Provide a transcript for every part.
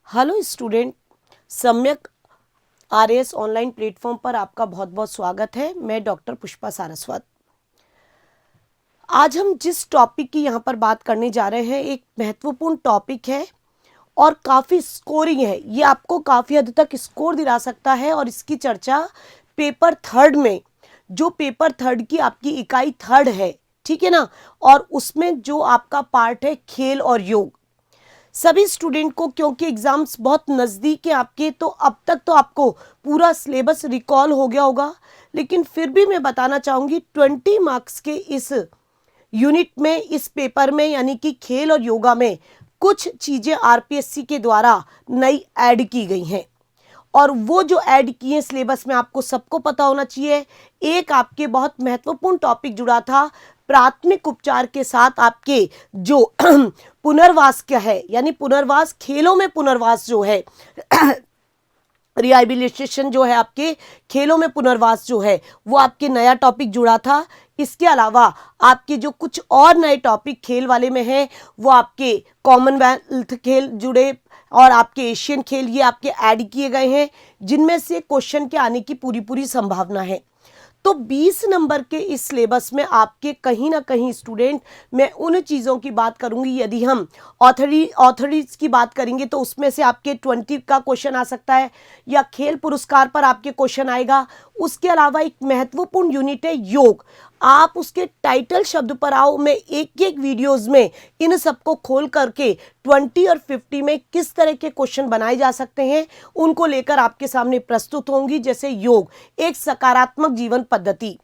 Hello student, सम्यक RS online platform पर आपका बहुत बहुत स्वागत है। मैं डॉक्टर पुष्पा सारस्वत। आज हम जिस टॉपिक की यहाँ पर बात करने जा रहे हैं एक महत्वपूर्ण टॉपिक है और काफ़ी स्कोरिंग है। ये आपको काफ़ी हद तक स्कोर दिला सकता है और इसकी चर्चा पेपर थर्ड में, जो पेपर थर्ड की आपकी इकाई थर्ड है, ठीक है ना, और उसमें जो आपका पार्ट है खेल और योग। सभी स्टूडेंट को, क्योंकि एग्जाम्स बहुत नज़दीक है आपके, तो अब तक तो आपको पूरा सिलेबस रिकॉल हो गया होगा, लेकिन फिर भी मैं बताना चाहूँगी 20 मार्क्स के इस यूनिट में, इस पेपर में, यानी कि खेल और योगा में कुछ चीज़ें आरपीएससी के द्वारा नई ऐड की गई हैं। और वो जो ऐड किए सिलेबस में आपको सबको पता होना चाहिए। एक आपके बहुत महत्वपूर्ण टॉपिक जुड़ा था प्राथमिक उपचार के साथ, आपके जो पुनर्वास क्या है, यानी पुनर्वास, खेलों में पुनर्वास जो है रिहैबिलिटेशन जो है, आपके खेलों में पुनर्वास जो है, वो आपके नया टॉपिक जुड़ा था। इसके अलावा आपके जो कुछ और नए टॉपिक खेल वाले में हैं, वो आपके कॉमनवेल्थ खेल जुड़े और आपके एशियन खेल, ये आपके ऐड किए गए हैं, जिनमें से क्वेश्चन के आने की पूरी पूरी संभावना है। तो 20 नंबर के इस सिलेबस में आपके कहीं ना कहीं स्टूडेंट, मैं उन चीज़ों की बात करूंगी, यदि हम ऑथरीज की बात करेंगे तो उसमें से आपके 20 का क्वेश्चन आ सकता है, या खेल पुरस्कार पर आपके क्वेश्चन आएगा। उसके अलावा एक महत्वपूर्ण यूनिट है योग। आप उसके टाइटल शब्द पर आओ, मैं एक एक वीडियोस में इन सबको खोल करके 20 और 50 में किस तरह के क्वेश्चन बनाए जा सकते हैं उनको लेकर आपके सामने प्रस्तुत होंगी। जैसे योग एक सकारात्मक जीवन पद्धति,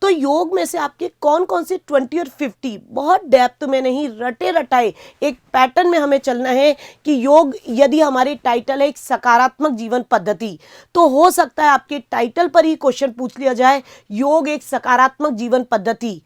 तो योग में से आपके कौन कौन से 20 और 50, बहुत डेप्थ में नहीं, रटे रटाए एक पैटर्न में हमें चलना है कि योग, यदि हमारे टाइटल है एक सकारात्मक जीवन पद्धति, तो हो सकता है आपके टाइटल पर ही क्वेश्चन पूछ लिया जाए, योग एक सकारात्मक जीवन पद्धति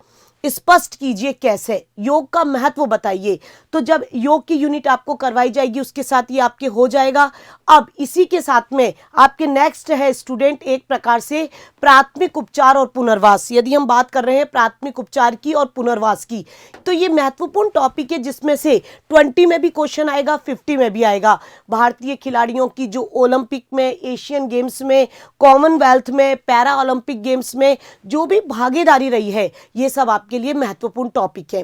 स्पष्ट कीजिए, कैसे योग का महत्व बताइए। तो जब योग की यूनिट आपको करवाई जाएगी उसके साथ ये आपके हो जाएगा। अब इसी के साथ में आपके नेक्स्ट है स्टूडेंट एक प्रकार से प्राथमिक उपचार और पुनर्वास। यदि हम बात कर रहे हैं प्राथमिक उपचार की और पुनर्वास की, तो ये महत्वपूर्ण टॉपिक है, जिसमें से 20 में भी क्वेश्चन आएगा, 50 में भी आएगा। भारतीय खिलाड़ियों की जो ओलंपिक में, एशियन गेम्स में, कॉमनवेल्थ में, पैरा ओलंपिक गेम्स में जो भी भागीदारी रही है, ये सब आपके लिए महत्वपूर्ण टॉपिक है।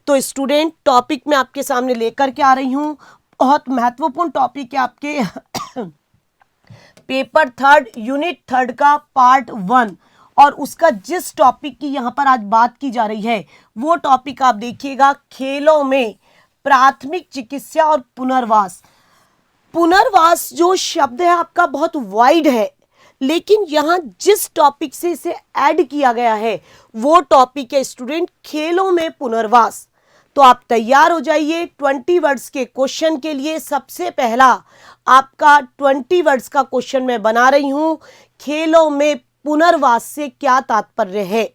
तो स्टूडेंट, टॉपिक मैं आपके सामने लेकर के आ रही हूं, बहुत महत्वपूर्ण टॉपिक है आपके पेपर थर्ड यूनिट थर्ड का पार्ट 1, और उसका जिस टॉपिक की यहां पर आज बात की जा रही है वो टॉपिक आप देखिएगा, खेलों में प्राथमिक चिकित्सा और पुनर्वास। पुनर्वास जो शब्द है आपका बहुत वाइड है, लेकिन यहां जिस टॉपिक से इसे ऐड किया गया है वो टॉपिक है स्टूडेंट खेलों में पुनर्वास। तो आप तैयार हो जाइए 20 वर्ड्स के क्वेश्चन के लिए। सबसे पहला आपका 20 वर्ड्स का क्वेश्चन मैं बना रही हूं, खेलों में पुनर्वास से क्या तात्पर्य है।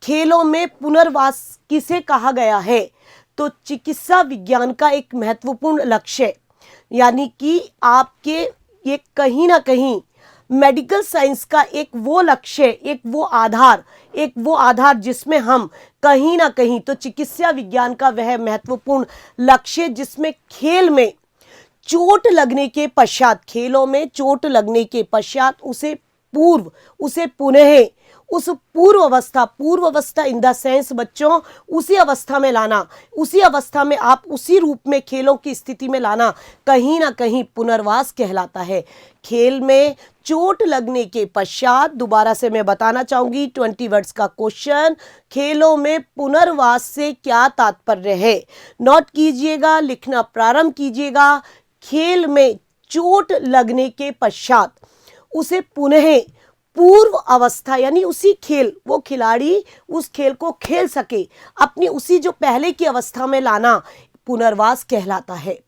खेलों में पुनर्वास किसे कहा गया है, तो चिकित्सा विज्ञान का एक महत्वपूर्ण लक्ष्य, यानी कि आपके ये कहीं ना कहीं मेडिकल साइंस का एक वो लक्ष्य, एक वो आधार जिसमें हम कहीं ना कहीं, तो चिकित्सा विज्ञान का वह महत्वपूर्ण लक्ष्य जिसमें खेल में चोट लगने के पश्चात, खेलों में चोट लगने के पश्चात उसे पुनः उस पूर्व अवस्था इन द सेंस बच्चों, उसी अवस्था में लाना, उसी अवस्था में आप उसी रूप में खेलों की स्थिति में लाना, कहीं ना कहीं पुनर्वास कहलाता है। खेल में चोट लगने के पश्चात, दोबारा से मैं बताना चाहूंगी 20 वर्ड्स का क्वेश्चन, खेलों में पुनर्वास से क्या तात्पर्य है। नोट कीजिएगा, लिखना प्रारंभ कीजिएगा। खेल में चोट लगने के पश्चात उसे पुनः पूर्व अवस्था, यानी उसी खेल, वो खिलाड़ी उस खेल को खेल सके, अपनी उसी जो पहले की अवस्था में लाना पुनर्वास कहलाता है।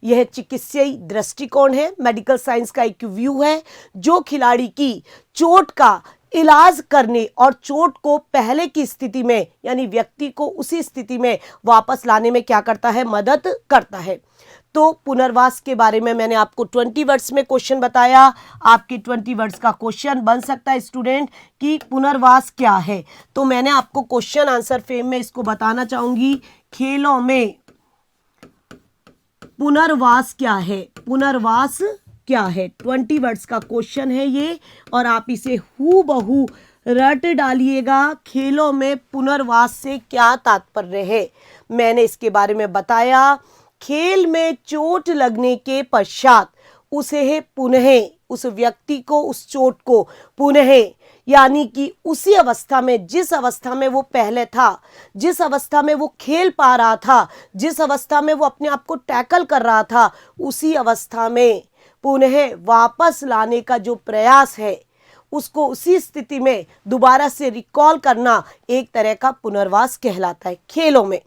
यह चिकित्सीय दृष्टिकोण है, मेडिकल साइंस का एक व्यू है जो खिलाड़ी की चोट का इलाज करने और चोट को पहले की स्थिति में, यानी व्यक्ति को उसी स्थिति में वापस लाने में क्या करता है, मदद करता है। तो पुनर्वास के बारे में मैंने आपको 20 वर्ड्स में क्वेश्चन बताया। आपके 20 वर्ड्स का क्वेश्चन बन सकता है स्टूडेंट कि पुनर्वास क्या है। तो मैंने आपको क्वेश्चन आंसर फ्रेम में इसको बताना चाहूंगी, खेलों में पुनर्वास क्या है, पुनर्वास क्या है। 20 वर्ड्स का क्वेश्चन है ये और आप इसे हूबहू रट डालिएगा। खेलों में पुनर्वास से क्या तात्पर्य है, मैंने इसके बारे में बताया। खेल में चोट लगने के पश्चात उसे है पुनः, उस व्यक्ति को, उस चोट को पुनः, यानी कि उसी अवस्था में, जिस अवस्था में वो पहले था, जिस अवस्था में वो खेल पा रहा था, जिस अवस्था में वो अपने आप को टैकल कर रहा था, उसी अवस्था में पुनः वापस लाने का जो प्रयास है, उसको उसी स्थिति में दोबारा से रिकॉल करना एक तरह का पुनर्वास कहलाता है खेलों में।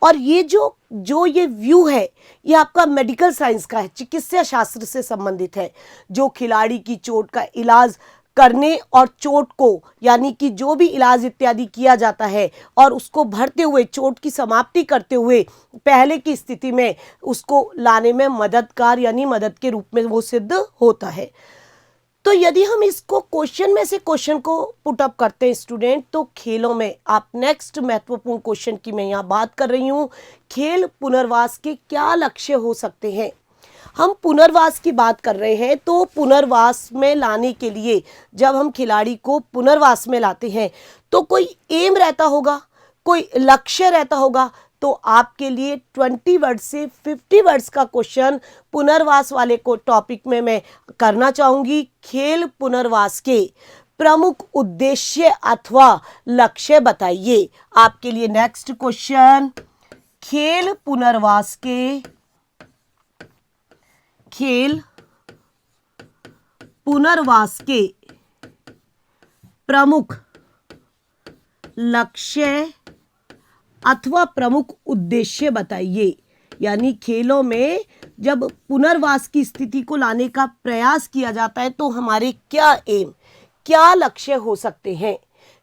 और ये जो ये व्यू है, ये आपका मेडिकल साइंस का है, चिकित्सा शास्त्र से संबंधित है। जो खिलाड़ी की चोट का इलाज करने और चोट को, यानी कि जो भी इलाज इत्यादि किया जाता है और उसको भरते हुए, चोट की समाप्ति करते हुए पहले की स्थिति में उसको लाने में मददगार, यानी मदद के रूप में वो सिद्ध होता है। तो यदि हम इसको क्वेश्चन में से क्वेश्चन को पुट अप करते हैं स्टूडेंट, तो खेलों में आप नेक्स्ट महत्वपूर्ण क्वेश्चन की मैं यहाँ बात कर रही हूँ, खेल पुनर्वास के क्या लक्ष्य हो सकते हैं। हम पुनर्वास की बात कर रहे हैं, तो पुनर्वास में लाने के लिए जब हम खिलाड़ी को पुनर्वास में लाते हैं तो कोई एम रहता होगा, कोई लक्ष्य रहता होगा। तो आपके लिए 20 वर्ड से 50 वर्ड्स का क्वेश्चन पुनर्वास वाले को टॉपिक में मैं करना चाहूंगी। खेल पुनर्वास के प्रमुख उद्देश्य अथवा लक्ष्य बताइए। आपके लिए नेक्स्ट क्वेश्चन, खेल पुनर्वास के प्रमुख लक्ष्य अथवा प्रमुख उद्देश्य बताइए। यानी खेलों में जब पुनर्वास की स्थिति को लाने का प्रयास किया जाता है तो हमारे क्या एम, क्या लक्ष्य हो सकते हैं।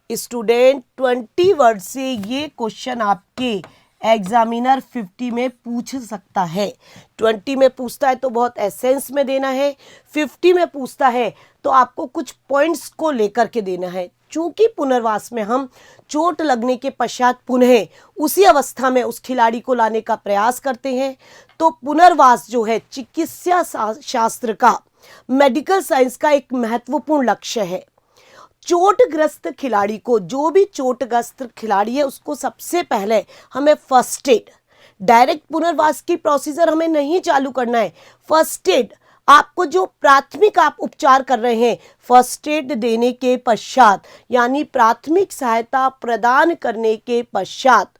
स्टूडेंट 20 वर्ड से ये क्वेश्चन आपके एग्जामिनर 50 में पूछ सकता है। 20 में पूछता है तो बहुत एसेंस में देना है, 50 में पूछता है तो आपको कुछ पॉइंट्स को लेकर के देना है। चूंकि पुनर्वास में हम चोट लगने के पश्चात पुनः उसी अवस्था में उस खिलाड़ी को लाने का प्रयास करते हैं, तो पुनर्वास जो है चिकित्सा शास्त्र का, मेडिकल साइंस का एक महत्वपूर्ण लक्ष्य है। चोटग्रस्त खिलाड़ी को, जो भी चोटग्रस्त खिलाड़ी है, उसको सबसे पहले हमें फर्स्ट एड, डायरेक्ट पुनर्वास की प्रोसीजर हमें नहीं चालू करना है। फर्स्ट एड, आपको जो प्राथमिक आप उपचार कर रहे हैं, फर्स्ट एड देने के पश्चात, यानी प्राथमिक सहायता प्रदान करने के पश्चात,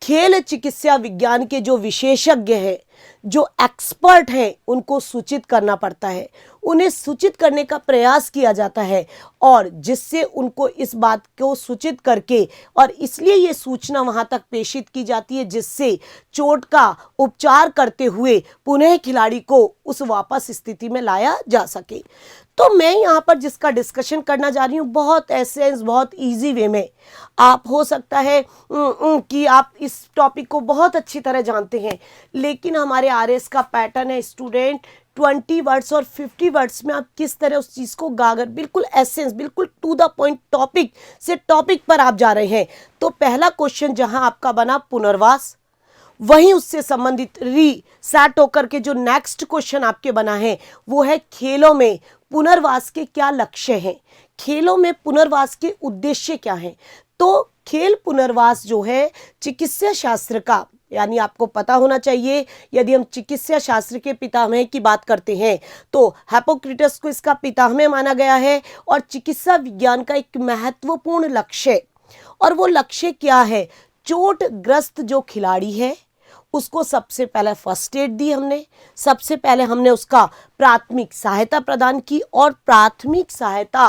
खेल चिकित्सा विज्ञान के जो विशेषज्ञ हैं, जो एक्सपर्ट हैं, उनको सूचित करना पड़ता है। उन्हें सूचित करने का प्रयास किया जाता है और जिससे उनको इस बात को सूचित करके, और इसलिए ये सूचना वहाँ तक प्रेषित की जाती है जिससे चोट का उपचार करते हुए पुनः खिलाड़ी को उस वापस स्थिति में लाया जा सके। तो मैं यहाँ पर जिसका डिस्कशन करना जा रही हूँ बहुत एसेंस, बहुत इजी वे में, आप हो सकता है कि आप इस टॉपिक को बहुत अच्छी तरह जानते हैं, लेकिन हमारे आरएस का पैटर्न है स्टूडेंट 20 वर्ड्स और 50 वर्ड्स में आप किस तरह उस चीज़ को गागर, बिल्कुल एसेंस, बिल्कुल टू द पॉइंट, टॉपिक से टॉपिक पर आप जा रहे हैं। तो पहला क्वेश्चन जहां आपका बना पुनर्वास, वहीं उससे संबंधित सेट होकर के जो नेक्स्ट क्वेश्चन आपके बना है वो है खेलों में पुनर्वास के क्या लक्ष्य हैं, खेलों में पुनर्वास के उद्देश्य क्या हैं। तो खेल पुनर्वास जो है चिकित्सा शास्त्र का, यानी आपको पता होना चाहिए, यदि हम चिकित्सा शास्त्र के पितामह की बात करते हैं तो हिप्पोक्रेटस को इसका पितामह माना गया है और चिकित्सा विज्ञान का एक महत्वपूर्ण लक्ष्य, और वो लक्ष्य क्या है, चोटग्रस्त जो खिलाड़ी है उसको सबसे पहले फर्स्ट एड दी हमने, सबसे पहले हमने उसका प्राथमिक सहायता प्रदान की, और प्राथमिक सहायता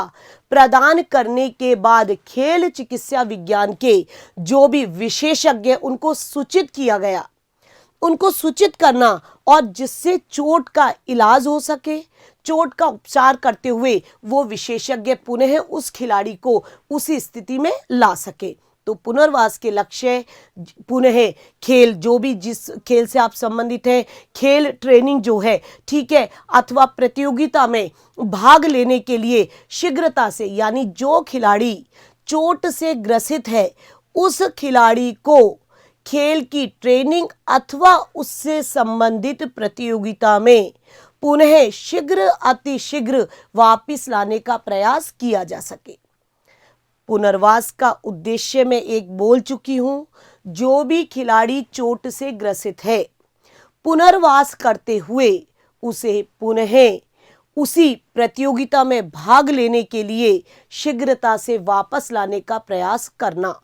प्रदान करने के बाद खेल चिकित्सा विज्ञान के जो भी विशेषज्ञ उनको सूचित किया गया, उनको सूचित करना, और जिससे चोट का इलाज हो सके, चोट का उपचार करते हुए वो विशेषज्ञ पुनः उस खिलाड़ी को उसी स्थिति में ला सके। तो पुनर्वास के लक्ष्य पुनः खेल, जो भी जिस खेल से आप संबंधित हैं, खेल ट्रेनिंग जो है, ठीक है, अथवा प्रतियोगिता में भाग लेने के लिए शीघ्रता से, यानी जो खिलाड़ी चोट से ग्रसित है उस खिलाड़ी को खेल की ट्रेनिंग अथवा उससे संबंधित प्रतियोगिता में पुनः शीघ्र अतिशीघ्र वापस लाने का प्रयास किया जा सके। पुनर्वास का उद्देश्य मैं एक बोल चुकी हूं। जो भी खिलाड़ी चोट से ग्रसित है, पुनर्वास करते हुए उसे पुनः उसी प्रतियोगिता में भाग लेने के लिए शीघ्रता से वापस लाने का प्रयास करना।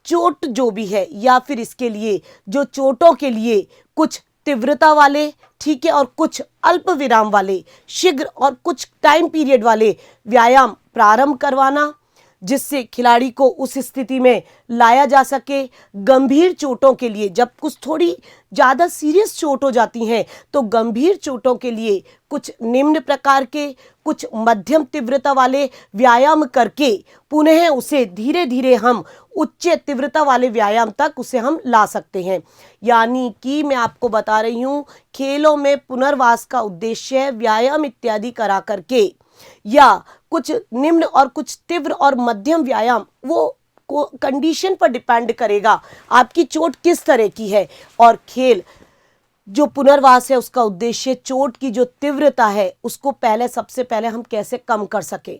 चोट जो भी है या फिर इसके लिए जो चोटों के लिए कुछ तीव्रता वाले, ठीक है, और कुछ अल्प विराम वाले शीघ्र और कुछ टाइम पीरियड वाले व्यायाम प्रारंभ करवाना, जिससे खिलाड़ी को उस स्थिति में लाया जा सके। गंभीर चोटों के लिए, जब कुछ थोड़ी ज़्यादा सीरियस चोट हो जाती हैं, तो गंभीर चोटों के लिए कुछ निम्न प्रकार के, कुछ मध्यम तीव्रता वाले व्यायाम करके पुनः उसे धीरे धीरे हम उच्च तीव्रता वाले व्यायाम तक उसे हम ला सकते हैं। यानी कि मैं आपको बता रही हूँ, खेलों में पुनर्वास का उद्देश्य व्यायाम इत्यादि करा करके या कुछ निम्न और कुछ तीव्र और मध्यम व्यायाम, वो कंडीशन पर डिपेंड करेगा आपकी चोट किस तरह की है। और खेल जो पुनर्वास है उसका उद्देश्य चोट की जो तीव्रता है उसको सबसे पहले हम कैसे कम कर सके,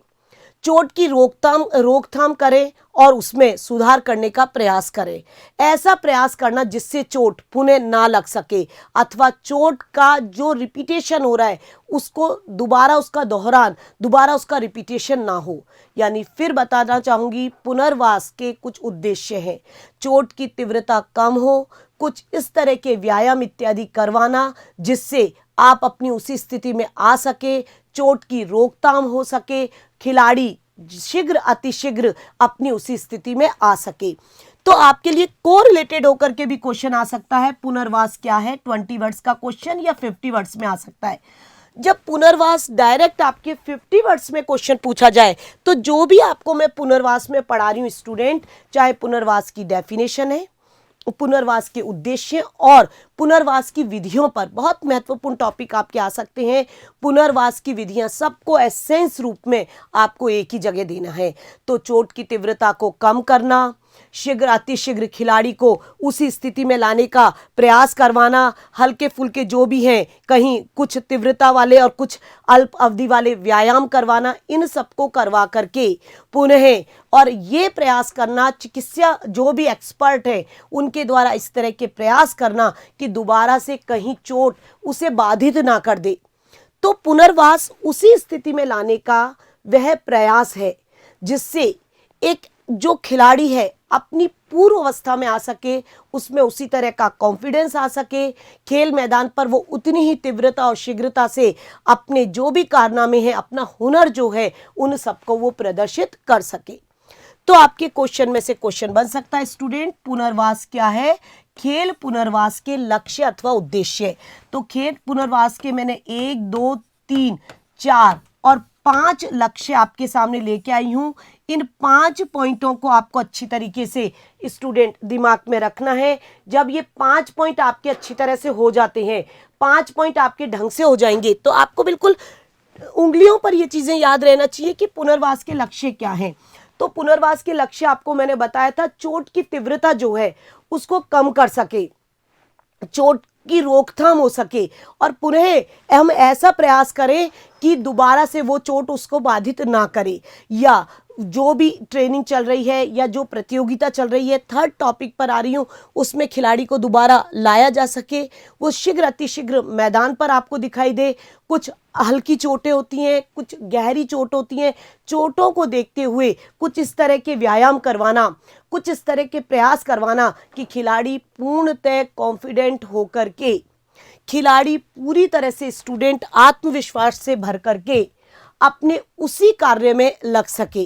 चोट की रोकथाम करें और उसमें सुधार करने का प्रयास करें। ऐसा प्रयास करना जिससे चोट पुनः ना लग सके अथवा चोट का जो रिपीटेशन हो रहा है उसको दोबारा उसका रिपीटेशन ना हो। यानी फिर बताना चाहूँगी, पुनर्वास के कुछ उद्देश्य हैं। चोट की तीव्रता कम हो, कुछ इस तरह के व्यायाम इत्यादि करवाना जिससे आप अपनी उसी स्थिति में आ सके, चोट की रोकथाम हो सके, खिलाड़ी शीघ्र अतिशीघ्र अपनी उसी स्थिति में आ सके। तो आपके लिए कोरिलेटेड होकर के भी क्वेश्चन आ सकता है, पुनर्वास क्या है, 20 वर्ड्स का क्वेश्चन या 50 वर्ड्स में आ सकता है। जब पुनर्वास डायरेक्ट आपके 50 वर्ड्स में क्वेश्चन पूछा जाए तो जो भी आपको मैं पुनर्वास में पढ़ा रही हूँ स्टूडेंट, चाहे पुनर्वास की डेफिनेशन है, पुनर्वास के उद्देश्य और पुनर्वास की विधियों पर बहुत महत्वपूर्ण टॉपिक आपके आ सकते हैं। पुनर्वास की विधियां सबको एसेंस रूप में आपको एक ही जगह देना है। तो चोट की तीव्रता को कम करना, शीघ्र अतिशीघ्र खिलाड़ी को उसी स्थिति में लाने का प्रयास करवाना, हल्के फुल्के जो भी हैं कहीं कुछ तीव्रता वाले और कुछ अल्प अवधि वाले व्यायाम करवाना, इन सबको करवा करके पुनः और ये प्रयास करना, चिकित्सा जो भी एक्सपर्ट है उनके द्वारा इस तरह के प्रयास करना कि दोबारा से कहीं चोट उसे बाधित ना कर दे। तो पुनर्वास उसी स्थिति में लाने का वह प्रयास है जिससे एक जो खिलाड़ी है अपनी पूर्व अवस्था में आ सके, उसमें उसी तरह का कॉन्फिडेंस आ सके, खेल मैदान पर वो उतनी ही तीव्रता और शीघ्रता से अपने जो भी कारनामे हैं, अपना हुनर जो है, उन सबको वो प्रदर्शित कर सके। तो आपके क्वेश्चन में से क्वेश्चन बन सकता है स्टूडेंट, पुनर्वास क्या है, खेल पुनर्वास के लक्ष्य अथवा उद्देश्य। तो खेल पुनर्वास के मैंने 1, 2, 3, 4 और 5 लक्ष्य आपके सामने लेके आई हूं। इन 5 पॉइंटों को आपको अच्छी तरीके से स्टूडेंट दिमाग में रखना है। जब ये 5 पॉइंट आपके अच्छी तरह से हो जाते हैं, 5 पॉइंट आपके ढंग से हो जाएंगे, तो आपको बिल्कुल उंगलियों पर ये चीजें याद रहना चाहिए कि पुनर्वास के लक्ष्य क्या हैं। तो पुनर्वास के लक्ष्य आपको मैंने बताया था, चोट की तीव्रता जो है उसको कम कर सके, चोट की रोकथाम हो सके और पुनः हम ऐसा प्रयास करें कि दोबारा से वो चोट उसको बाधित ना करे, या जो भी ट्रेनिंग चल रही है या जो प्रतियोगिता चल रही है, थर्ड टॉपिक पर आ रही हूँ, उसमें खिलाड़ी को दोबारा लाया जा सके, वो शीघ्र अतिशीघ्र मैदान पर आपको दिखाई दे। कुछ हल्की चोटें होती हैं, कुछ गहरी चोट होती हैं, चोटों को देखते हुए कुछ इस तरह के व्यायाम करवाना, कुछ इस तरह के प्रयास करवाना कि खिलाड़ी पूर्णतः कॉन्फिडेंट होकर के, खिलाड़ी पूरी तरह से स्टूडेंट आत्मविश्वास से भर करके अपने उसी कार्य में लग सके,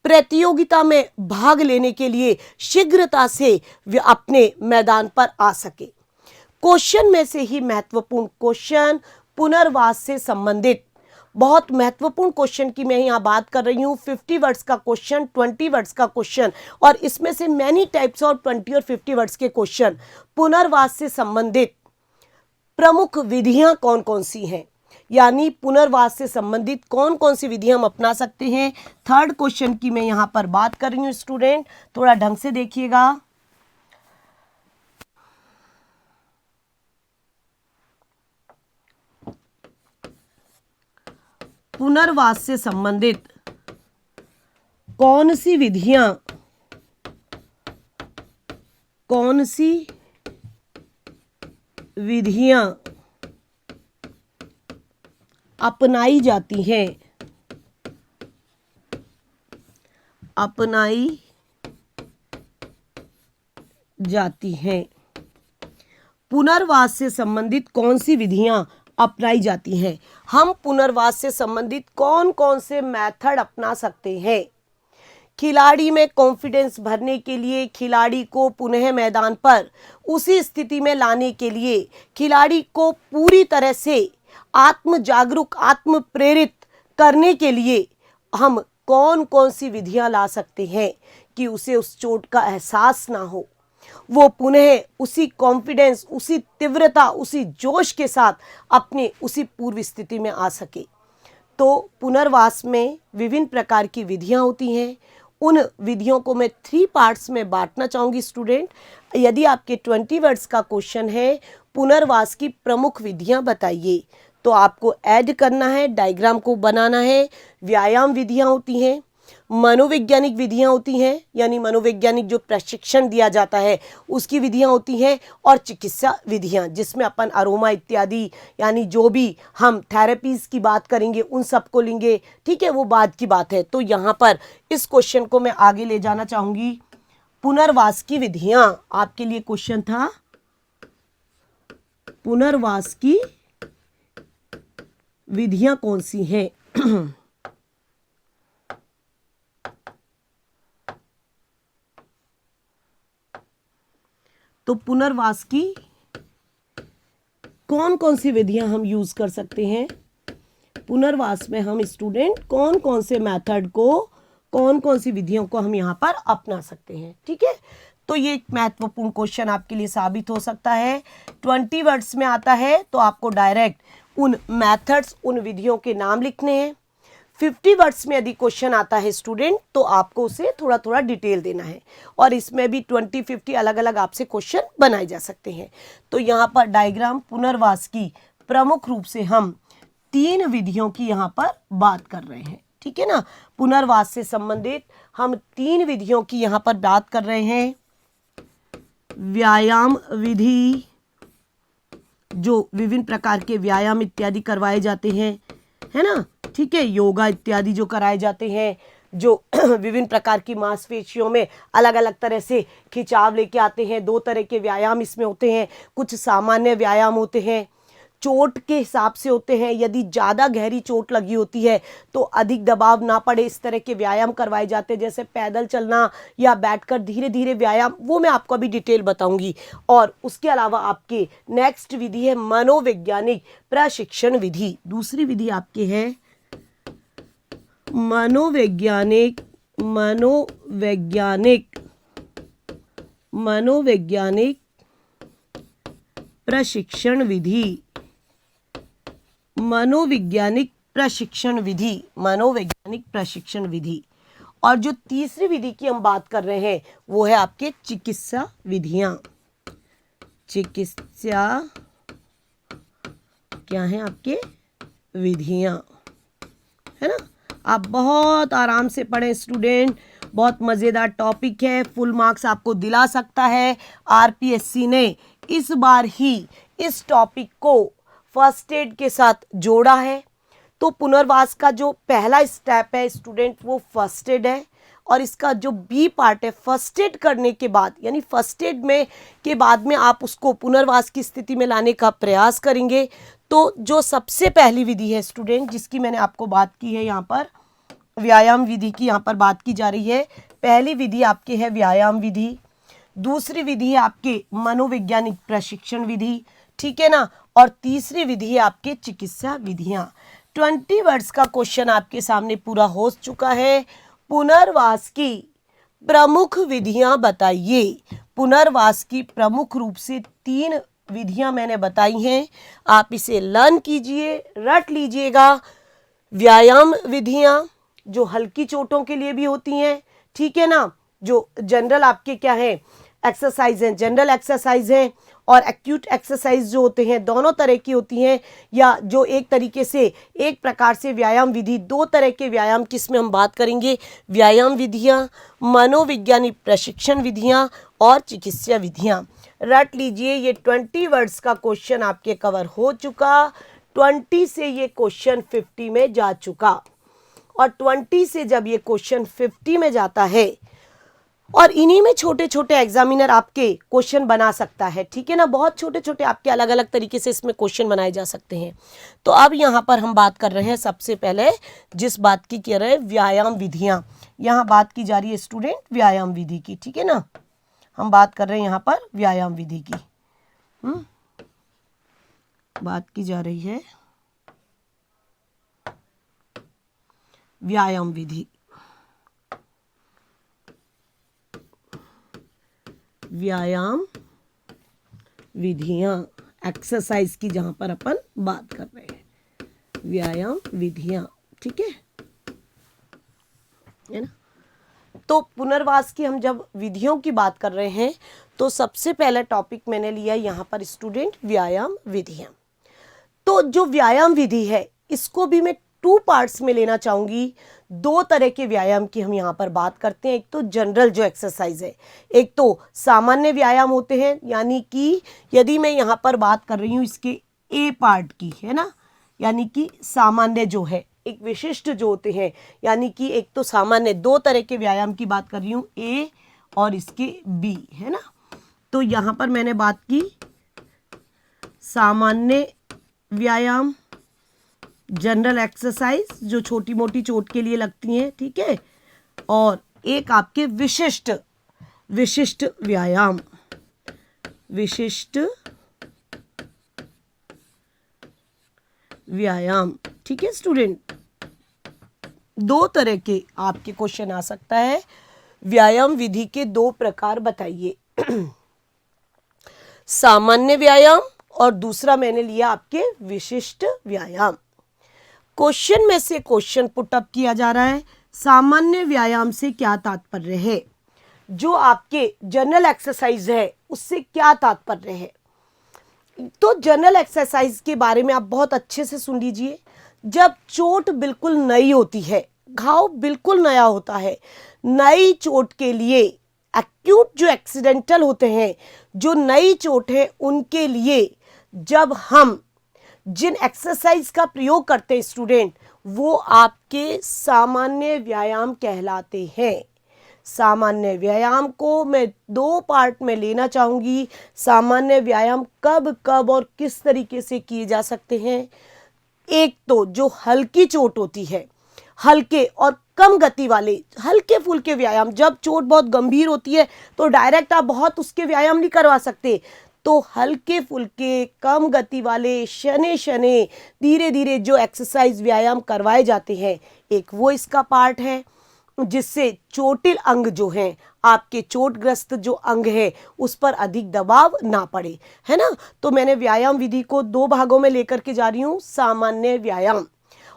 प्रतियोगिता में भाग लेने के लिए शीघ्रता से वे अपने मैदान पर आ सके। क्वेश्चन में से ही महत्वपूर्ण क्वेश्चन पुनर्वास से संबंधित बहुत महत्वपूर्ण क्वेश्चन की मैं यहाँ बात कर रही हूँ। 50 वर्ड्स का क्वेश्चन, 20 वर्ड्स का क्वेश्चन और इसमें से मैनी टाइप्स और 20 और 50 वर्ड्स के क्वेश्चन। पुनर्वास से संबंधित प्रमुख विधियां कौन कौन सी हैं, यानी पुनर्वास से संबंधित कौन कौन सी विधियां हम अपना सकते हैं, थर्ड क्वेश्चन की मैं यहाँ पर बात कर रही हूँ स्टूडेंट, थोड़ा ढंग से देखिएगा। पुनर्वास से संबंधित कौन सी विधियां अपनाई जाती हैं पुनर्वास से संबंधित कौन सी विधियां अपनाई जाती हैं। हम पुनर्वास से संबंधित कौन कौन से मेथड अपना सकते हैं। खिलाड़ी में कॉन्फिडेंस भरने के लिए, खिलाड़ी को पुनः मैदान पर उसी स्थिति में लाने के लिए, खिलाड़ी को पूरी तरह से आत्म जागरूक, आत्म प्रेरित करने के लिए हम कौन कौन सी विधियां ला सकते हैं कि उसे उस चोट का एहसास ना हो, वो पुनः उसी कॉन्फिडेंस, उसी तीव्रता, उसी जोश के साथ अपने उसी पूर्व स्थिति में आ सके। तो पुनर्वास में विभिन्न प्रकार की विधियां होती हैं। उन विधियों को मैं 3 पार्ट्स में बांटना चाहूँगी स्टूडेंट। यदि आपके 20 वर्ड्स का क्वेश्चन है पुनर्वास की प्रमुख विधियां बताइए, तो आपको ऐड करना है, डायग्राम को बनाना है। व्यायाम विधियां होती हैं, मनोवैज्ञानिक विधियां होती हैं, यानी मनोवैज्ञानिक जो प्रशिक्षण दिया जाता है उसकी विधियां होती हैं, और चिकित्सा विधियां जिसमें अपन अरोमा इत्यादि, यानी जो भी हम थेरेपीज की बात करेंगे उन सब को लेंगे, ठीक है, वो बाद की बात है। तो यहाँ पर इस क्वेश्चन को मैं आगे ले जाना चाहूँगी। पुनर्वास की विधियां, आपके लिए क्वेश्चन था पुनर्वास की विधियां कौन सी हैं। तो पुनर्वास की कौन कौन सी विधियां हम यूज कर सकते हैं। पुनर्वास में हम स्टूडेंट कौन कौन से मेथड को, कौन कौन सी विधियों को हम यहाँ पर अपना सकते हैं, ठीक है। तो ये एक महत्वपूर्ण क्वेश्चन आपके लिए साबित हो सकता है। 20 वर्ड्स में आता है तो आपको डायरेक्ट उन मेथड्स, उन विधियों के नाम लिखने हैं। 50 वर्ड्स में यदि क्वेश्चन आता है स्टूडेंट तो आपको उसे थोड़ा थोड़ा डिटेल देना है, और इसमें भी 20-50 अलग अलग आपसे क्वेश्चन बनाए जा सकते हैं। तो यहाँ पर डायग्राम पुनर्वास की प्रमुख रूप से हम 3 विधियों की यहाँ पर बात कर रहे हैं, ठीक है ना। पुनर्वास से संबंधित हम 3 विधियों की यहाँ पर बात कर रहे हैं। व्यायाम विधि, जो विभिन्न प्रकार के व्यायाम इत्यादि करवाए जाते हैं, है ना, ठीक है, योगा इत्यादि जो कराए जाते हैं, जो विभिन्न प्रकार की मांसपेशियों में अलग अलग तरह से खिंचाव लेके आते हैं। 2 तरह के व्यायाम इसमें होते हैं। कुछ सामान्य व्यायाम होते हैं, चोट के हिसाब से होते हैं। यदि ज़्यादा गहरी चोट लगी होती है तो अधिक दबाव ना पड़े, इस तरह के व्यायाम करवाए जाते हैं, जैसे पैदल चलना या बैठकर धीरे धीरे व्यायाम, वो मैं आपको अभी डिटेल बताऊंगी। और उसके अलावा आपके नेक्स्ट विधि है मनोवैज्ञानिक प्रशिक्षण विधि। दूसरी विधि आपकी है मनोवैज्ञानिक प्रशिक्षण विधि। मनोवैज्ञानिक प्रशिक्षण विधि। और जो तीसरी विधि की हम बात कर रहे हैं वो है आपके चिकित्सा विधियां। चिकित्सा क्या है आपके विधियां, है ना। आप बहुत आराम से पढ़ें स्टूडेंट, बहुत मज़ेदार टॉपिक है, फुल मार्क्स आपको दिला सकता है। आरपीएससी ने इस बार ही इस टॉपिक को फर्स्ट एड के साथ जोड़ा है। तो पुनर्वास का जो पहला स्टेप है स्टूडेंट वो फर्स्ट एड है, और इसका जो बी पार्ट है फर्स्ट एड करने के बाद, यानी फर्स्ट एड में के बाद में आप उसको पुनर्वास की स्थिति में लाने का प्रयास करेंगे। तो जो सबसे पहली विधि है स्टूडेंट, जिसकी मैंने आपको बात की है, यहाँ पर व्यायाम विधि की यहाँ पर बात की जा रही है। पहली विधि आपकी है व्यायाम विधि, दूसरी विधि है आपके मनोवैज्ञानिक प्रशिक्षण विधि, ठीक है ना, और तीसरी विधि है आपके चिकित्सा विधियां। 20 वर्ड्स का क्वेश्चन आपके सामने पूरा हो चुका है। पुनर्वास की प्रमुख विधियां बताइए। पुनर्वास की प्रमुख रूप से 3 विधियां मैंने बताई हैं, आप इसे लर्न कीजिए, रट लीजिएगा। व्यायाम विधियां जो हल्की चोटों के लिए भी होती हैं, ठीक है ना, जो जनरल आपके क्या है एक्सरसाइज हैं, जनरल एक्सरसाइज हैं, और एक्यूट एक्सरसाइज जो होते हैं दोनों तरह की होती हैं, या जो एक तरीके से एक प्रकार से व्यायाम विधि, दो तरह के व्यायाम किसमें हम बात करेंगे, व्यायाम विधियाँ, मनोवैज्ञानिक प्रशिक्षण विधियाँ और चिकित्सा विधियाँ। रट लीजिए, ये 20 वर्ड्स का क्वेश्चन आपके कवर हो चुका, 20 से ये क्वेश्चन 50 में जा चुका, और 20 से जब ये क्वेश्चन 50 में जाता है और इन्हीं में छोटे छोटे एग्जामिनर आपके क्वेश्चन बना सकता है, ठीक है ना, बहुत छोटे छोटे आपके अलग अलग तरीके से इसमें क्वेश्चन बनाए जा सकते हैं। तो अब यहाँ पर हम बात कर रहे हैं, सबसे पहले जिस बात की कह रहे हैं व्यायाम विधियाँ, यहाँ बात की जा रही है स्टूडेंट व्यायाम विधि की, ठीक है ना, हम बात कर रहे हैं यहाँ पर व्यायाम विधि की, बात की जा रही है व्यायाम विधि, व्यायाम विधियां, एक्सरसाइज की जहां पर अपन बात कर रहे हैं, व्यायाम विधियां, ठीक है ना। तो पुनर्वास की हम जब विधियों की बात कर रहे हैं तो सबसे पहला टॉपिक मैंने लिया यहाँ पर स्टूडेंट व्यायाम विधियां। तो जो व्यायाम विधि है इसको भी मैं 2 पार्ट्स में लेना चाहूंगी। 2 तरह के व्यायाम की हम यहाँ पर बात करते हैं, एक तो जनरल जो एक्सरसाइज है, एक तो सामान्य व्यायाम होते हैं, यानी कि यदि मैं यहाँ पर बात कर रही हूँ इसके ए पार्ट की, है ना, यानी कि सामान्य जो है, एक विशिष्ट जो होते हैं, यानी कि एक तो सामान्य 2 तरह के व्यायाम की बात कर रही हूँ, ए और इसके बी, है ना। तो यहाँ पर मैंने बात की सामान्य व्यायाम, जनरल एक्सरसाइज जो छोटी मोटी चोट के लिए लगती हैं, ठीक है, और एक आपके विशिष्ट व्यायाम, विशिष्ट व्यायाम, ठीक है स्टूडेंट। 2 तरह के आपके क्वेश्चन आ सकता है, व्यायाम विधि के 2 प्रकार बताइए, सामान्य व्यायाम और दूसरा मैंने लिया आपके विशिष्ट व्यायाम। क्वेश्चन में से क्वेश्चन पुटअप किया जा रहा है, सामान्य व्यायाम से क्या तात्पर्य है, जो आपके जनरल एक्सरसाइज है उससे क्या तात्पर्य है। तो जनरल एक्सरसाइज के बारे में आप बहुत अच्छे से सुन लीजिए। जब चोट बिल्कुल नई होती है, घाव बिल्कुल नया होता है, नई चोट के लिए, एक्यूट जो एक्सीडेंटल होते हैं, जो नई चोट है उनके लिए जब हम जिन एक्सरसाइज का प्रयोग करते हैं स्टूडेंट, वो आपके सामान्य व्यायाम कहलाते हैं। सामान्य व्यायाम को मैं 2 पार्ट में लेना चाहूँगी। सामान्य व्यायाम कब कब और किस तरीके से किए जा सकते हैं। एक तो जो हल्की चोट होती है, हल्के और कम गति वाले हल्के फुल्के व्यायाम, जब चोट बहुत गंभीर होती है तो डायरेक्ट आप बहुत उसके व्यायाम नहीं करवा सकते, तो हल्के फुल्के कम गति वाले शने शने धीरे धीरे जो एक्सरसाइज व्यायाम करवाए जाते हैं, एक वो इसका पार्ट है, जिससे चोटिल अंग जो हैं, आपके चोटग्रस्त जो अंग है उस पर अधिक दबाव ना पड़े, है ना। तो मैंने व्यायाम विधि को 2 भागों में लेकर के जा रही हूँ, सामान्य व्यायाम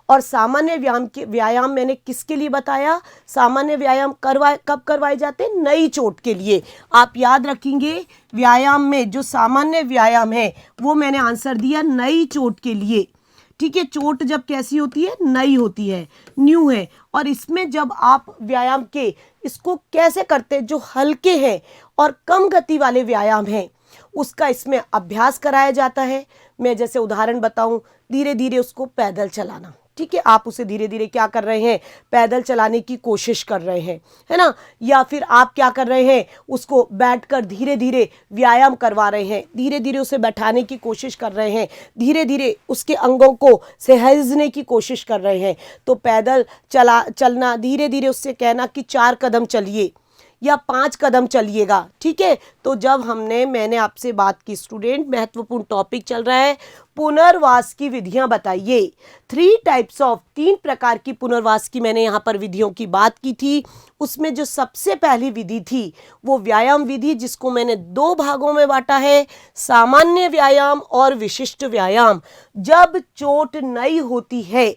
और सामान्य व्यायाम मैंने किसके लिए बताया, सामान्य व्यायाम कब करवाए जाते हैं, नई चोट के लिए। आप याद रखेंगे व्यायाम में जो सामान्य व्यायाम है वो मैंने आंसर दिया नई चोट के लिए, ठीक है। चोट जब कैसी होती है, नई होती है, न्यू है, और इसमें जब आप व्यायाम के इसको कैसे करते हैं, जो हल्के हैं और कम गति वाले व्यायाम हैं उसका इसमें अभ्यास कराया जाता है। मैं जैसे उदाहरण बताऊं, धीरे धीरे उसको पैदल चलाना, ठीक है, आप उसे धीरे धीरे क्या कर रहे हैं, पैदल चलाने की कोशिश कर रहे हैं, है ना। या फिर आप क्या कर रहे हैं, उसको बैठकर धीरे धीरे व्यायाम करवा रहे हैं, धीरे धीरे उसे बैठाने की कोशिश कर रहे हैं, धीरे धीरे उसके अंगों को सहजने की कोशिश कर रहे हैं। तो पैदल चलना, धीरे धीरे उससे कहना कि 4 कदम चलिए या 5 कदम चलिएगा, ठीक है। तो जब मैंने आपसे बात की स्टूडेंट, महत्वपूर्ण टॉपिक चल रहा है, पुनर्वास की विधियां बताइए। 3 प्रकार की पुनर्वास की मैंने यहाँ पर विधियों की बात की थी। उसमें जो सबसे पहली विधि थी वो व्यायाम विधि, जिसको मैंने 2 भागों में बांटा है, सामान्य व्यायाम और विशिष्ट व्यायाम। जब चोट नई होती है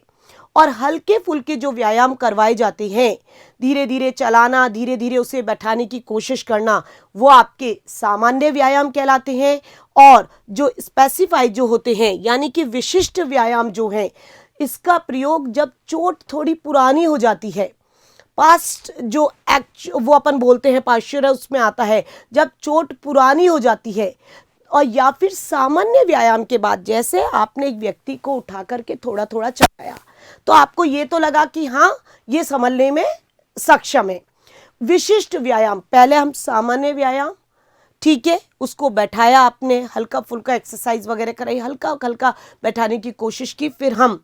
और हल्के फुल्के जो व्यायाम करवाए जाते हैं, धीरे धीरे चलाना, धीरे धीरे उसे बैठाने की कोशिश करना, वो आपके सामान्य व्यायाम कहलाते हैं। और जो स्पेसिफाइड जो होते हैं यानी कि विशिष्ट व्यायाम जो है, इसका प्रयोग जब चोट थोड़ी पुरानी हो जाती है, पास्ट जो वो अपन बोलते हैं पाश्चर है, उसमें आता है जब चोट पुरानी हो जाती है, और या फिर सामान्य व्यायाम के बाद, जैसे आपने एक व्यक्ति को उठा करके थोड़ा थोड़ा चलाया तो आपको ये तो लगा कि हाँ ये संभलने में सक्षम है। विशिष्ट व्यायाम, पहले हम सामान्य व्यायाम, ठीक है, उसको बैठाया आपने, हल्का फुल्का एक्सरसाइज वगैरह कराई, हल्का हल्का बैठाने की कोशिश की, फिर हम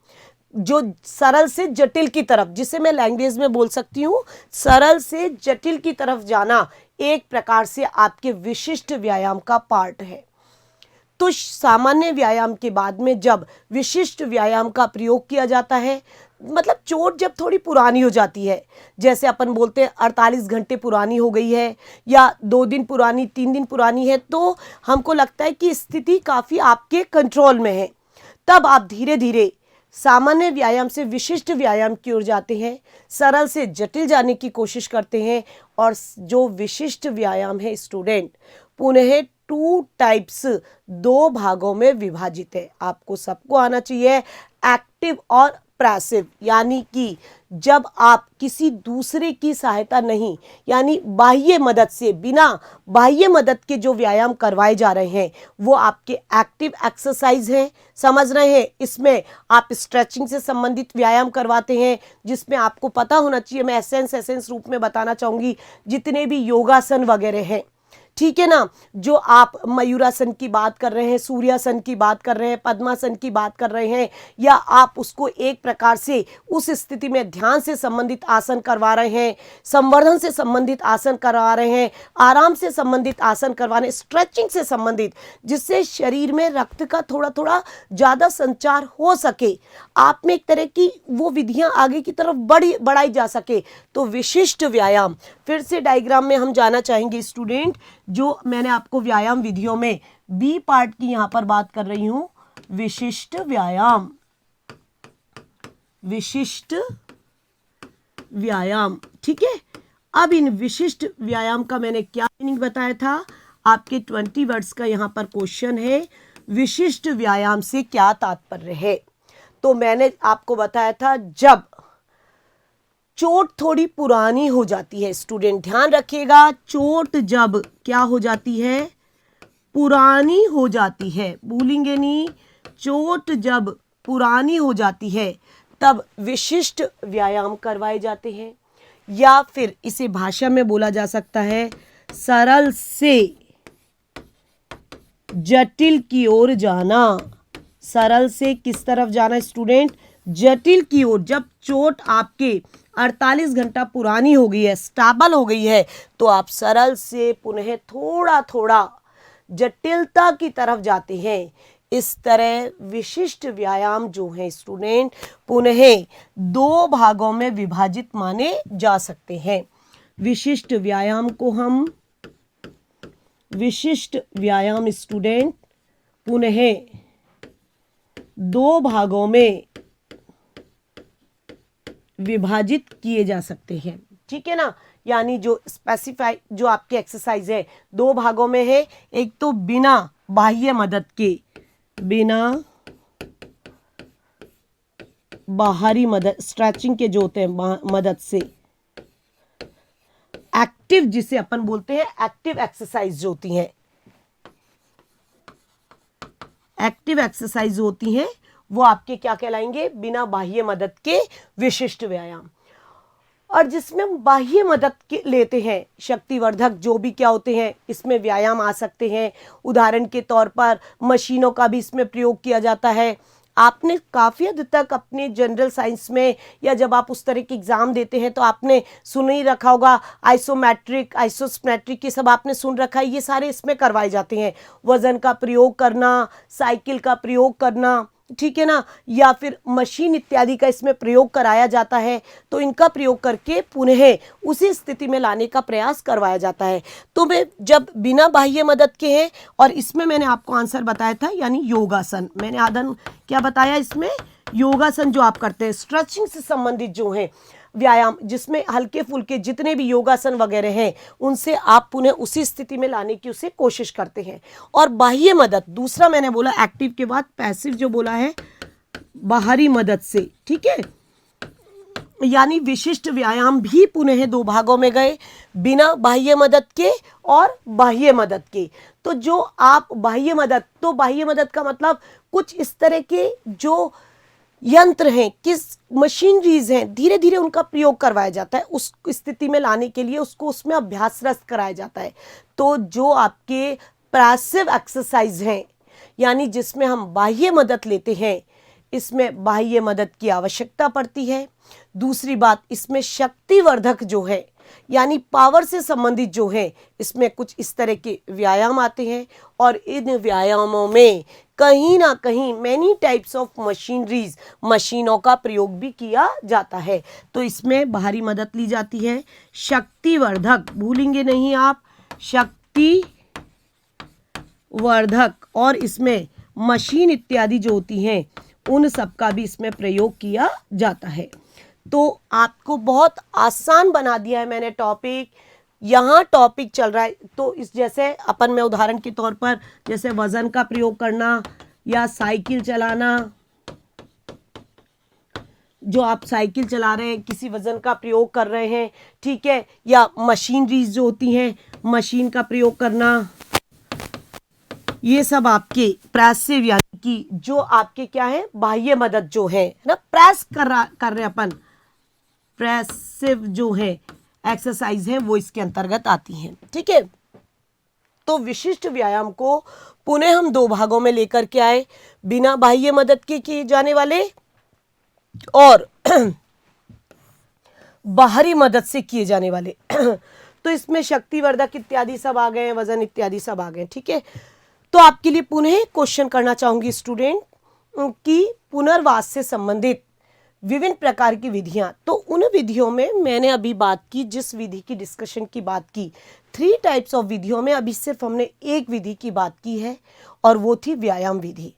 जो सरल से जटिल की तरफ, जिसे मैं लैंग्वेज में बोल सकती हूँ सरल से जटिल की तरफ जाना, एक प्रकार से आपके विशिष्ट व्यायाम का पार्ट है। तो सामान्य व्यायाम के बाद में जब विशिष्ट व्यायाम का प्रयोग किया जाता है, मतलब चोट जब थोड़ी पुरानी हो जाती है, जैसे अपन बोलते हैं 48 घंटे पुरानी हो गई है या 2 दिन पुरानी, 3 दिन पुरानी है, तो हमको लगता है कि स्थिति काफ़ी आपके कंट्रोल में है, तब आप धीरे धीरे सामान्य व्यायाम से विशिष्ट व्यायाम की ओर जाते हैं, सरल से जटिल जाने की कोशिश करते हैं। और जो विशिष्ट व्यायाम है स्टूडेंट, पुनः 2 टाइप्स, 2 भागों में विभाजित है। आपको सबको आना चाहिए, एक्टिव और पैसिव, यानी कि जब आप किसी दूसरे की सहायता नहीं, यानी बाह्य मदद से, बिना बाह्य मदद के जो व्यायाम करवाए जा रहे हैं वो आपके एक्टिव एक्सरसाइज हैं, समझ रहे हैं। इसमें आप स्ट्रेचिंग से संबंधित व्यायाम करवाते हैं, जिसमें आपको पता होना चाहिए, मैं एसेंस रूप में बताना चाहूँगी, जितने भी योगासन वगैरह हैं, ठीक है ना, जो आप मयूरासन की बात कर रहे हैं, सूर्यासन की बात कर रहे हैं, पद्मासन की बात कर रहे हैं, या आप उसको एक प्रकार से उस स्थिति में ध्यान से संबंधित आसन करवा रहे हैं, संवर्धन से संबंधित आसन करवा रहे हैं, आराम से संबंधित आसन करवाने, स्ट्रेचिंग से संबंधित, जिससे शरीर में रक्त का थोड़ा थोड़ा ज़्यादा संचार हो सके, आप में एक तरह की वो विधियाँ आगे की तरफ बढ़ाई जा सके, तो विशिष्ट व्यायाम, फिर से डायग्राम में हम जाना चाहेंगे स्टूडेंट, जो मैंने आपको व्यायाम विधियों में बी पार्ट की यहां पर बात कर रही हूं, विशिष्ट व्यायाम, विशिष्ट व्यायाम, ठीक है। अब इन विशिष्ट व्यायाम का मैंने क्या मीनिंग बताया था, आपके 20 वर्ड्स का यहां पर क्वेश्चन है, विशिष्ट व्यायाम से क्या तात्पर्य है। तो मैंने आपको बताया था जब चोट थोड़ी पुरानी हो जाती है, स्टूडेंट ध्यान रखिएगा, चोट जब क्या हो जाती है, पुरानी हो जाती है, भूलेंगे नहीं, चोट जब पुरानी हो जाती है तब विशिष्ट व्यायाम करवाए जाते हैं, या फिर इसे भाषा में बोला जा सकता है सरल से जटिल की ओर जाना। सरल से किस तरफ जाना स्टूडेंट, जटिल की ओर। जब चोट आपके 48 घंटा पुरानी हो गई है, स्टेबल हो गई है, तो आप सरल से पुनः थोड़ा थोड़ा जटिलता की तरफ जाते हैं। इस तरह विशिष्ट व्यायाम जो है स्टूडेंट, पुनः 2 भागों में विभाजित माने जा सकते हैं। विशिष्ट व्यायाम को हम, विशिष्ट व्यायाम स्टूडेंट पुनः 2 भागों में विभाजित किए जा सकते हैं, ठीक है ना। यानी जो स्पेसिफाई जो आपकी एक्सरसाइज है 2 भागों में है, एक तो बिना बाह्य मदद के, बिना बाहरी मदद, स्ट्रेचिंग के जो होते हैं मदद से, एक्टिव जिसे अपन बोलते हैं, एक्टिव एक्सरसाइज जो होती हैं, एक्टिव एक्सरसाइज होती हैं वो आपके क्या कहलाएंगे, बिना बाह्य मदद के विशिष्ट व्यायाम। और जिसमें बाह्य मदद के लेते हैं, शक्तिवर्धक जो भी क्या होते हैं, इसमें व्यायाम आ सकते हैं। उदाहरण के तौर पर मशीनों का भी इसमें प्रयोग किया जाता है। आपने काफ़ी हद तक अपने जनरल साइंस में या जब आप उस तरह के एग्ज़ाम देते हैं तो आपने सुन ही रखा होगा, आइसोमेट्रिक, आइसोस्मेट्रिक, ये सब आपने सुन रखा है, ये सारे इसमें करवाए जाते हैं। वज़न का प्रयोग करना, साइकिल का प्रयोग करना, ठीक है ना, या फिर मशीन इत्यादि का इसमें प्रयोग कराया जाता है। तो इनका प्रयोग करके पुनः उसी स्थिति में लाने का प्रयास करवाया जाता है। तो वे जब बिना बाह्य मदद के हैं, और इसमें मैंने आपको आंसर बताया था, यानी योगासन। मैंने आदन क्या बताया इसमें, योगासन जो आप करते हैं, स्ट्रेचिंग से संबंधित जो है व्यायाम, जिसमें हल्के फुल्के जितने भी योगासन वगैरह हैं उनसे आप पुनः उसी स्थिति में लाने की उसे कोशिश करते हैं। और बाह्य मदद, दूसरा मैंने बोला एक्टिव के बाद पैसिव जो बोला है बाहरी मदद से, ठीक है, यानी विशिष्ट व्यायाम भी पुनः दो भागों में गए, बिना बाह्य मदद के और बाह्य मदद के। तो जो आप बाह्य मदद, तो बाह्य मदद का मतलब कुछ इस तरह के जो यंत्र हैं, किस मशीनरीज हैं, धीरे धीरे उनका प्रयोग करवाया जाता है उस स्थिति में लाने के लिए, उसको उसमें अभ्यासरत कराया जाता है। तो जो आपके पैसिव एक्सरसाइज हैं, यानी जिसमें हम बाह्य मदद लेते हैं, इसमें बाह्य मदद की आवश्यकता पड़ती है। दूसरी बात, इसमें शक्तिवर्धक जो है यानी पावर से संबंधित जो है, इसमें कुछ इस तरह के व्यायाम आते हैं और इन व्यायामों में कहीं ना कहीं मैनी टाइप्स ऑफ मशीनरीज, मशीनों का प्रयोग भी किया जाता है। तो इसमें बाहरी मदद ली जाती है, शक्तिवर्धक भूलेंगे नहीं आप, शक्तिवर्धक, और इसमें मशीन इत्यादि जो होती हैं उन सब का भी इसमें प्रयोग किया जाता है। तो आपको बहुत आसान बना दिया है मैंने टॉपिक। यहाँ टॉपिक चल रहा है तो इस जैसे अपन में उदाहरण के तौर पर जैसे वजन का प्रयोग करना या साइकिल चलाना, जो आप साइकिल चला रहे हैं किसी वजन का प्रयोग कर रहे हैं, ठीक है, या मशीनरीज जो होती हैं मशीन का प्रयोग करना, ये सब आपके पैसिव यानी कि जो आपके क्या है बाह्य मदद जो है ना, प्रेस कर रहे अपन, पैसिव जो है एक्सरसाइज है वो इसके अंतर्गत आती हैं, ठीक है। तो विशिष्ट व्यायाम को पुनः हम दो भागों में लेकर के आए, बिना बाह्य मदद के किए जाने वाले और बाहरी मदद से किए जाने वाले। तो इसमें शक्तिवर्धक इत्यादि सब आ गए, वजन इत्यादि सब आ गए, ठीक है। तो आपके लिए पुनः क्वेश्चन करना चाहूंगी स्टूडेंट कि पुनर्वास से संबंधित विभिन्न प्रकार की विधियां, तो उन विधियों में मैंने अभी बात की, जिस विधि की डिस्कशन की बात की, 3 टाइप्स ऑफ विधियों में अभी सिर्फ हमने एक विधि की बात की है और वो थी व्यायाम विधि।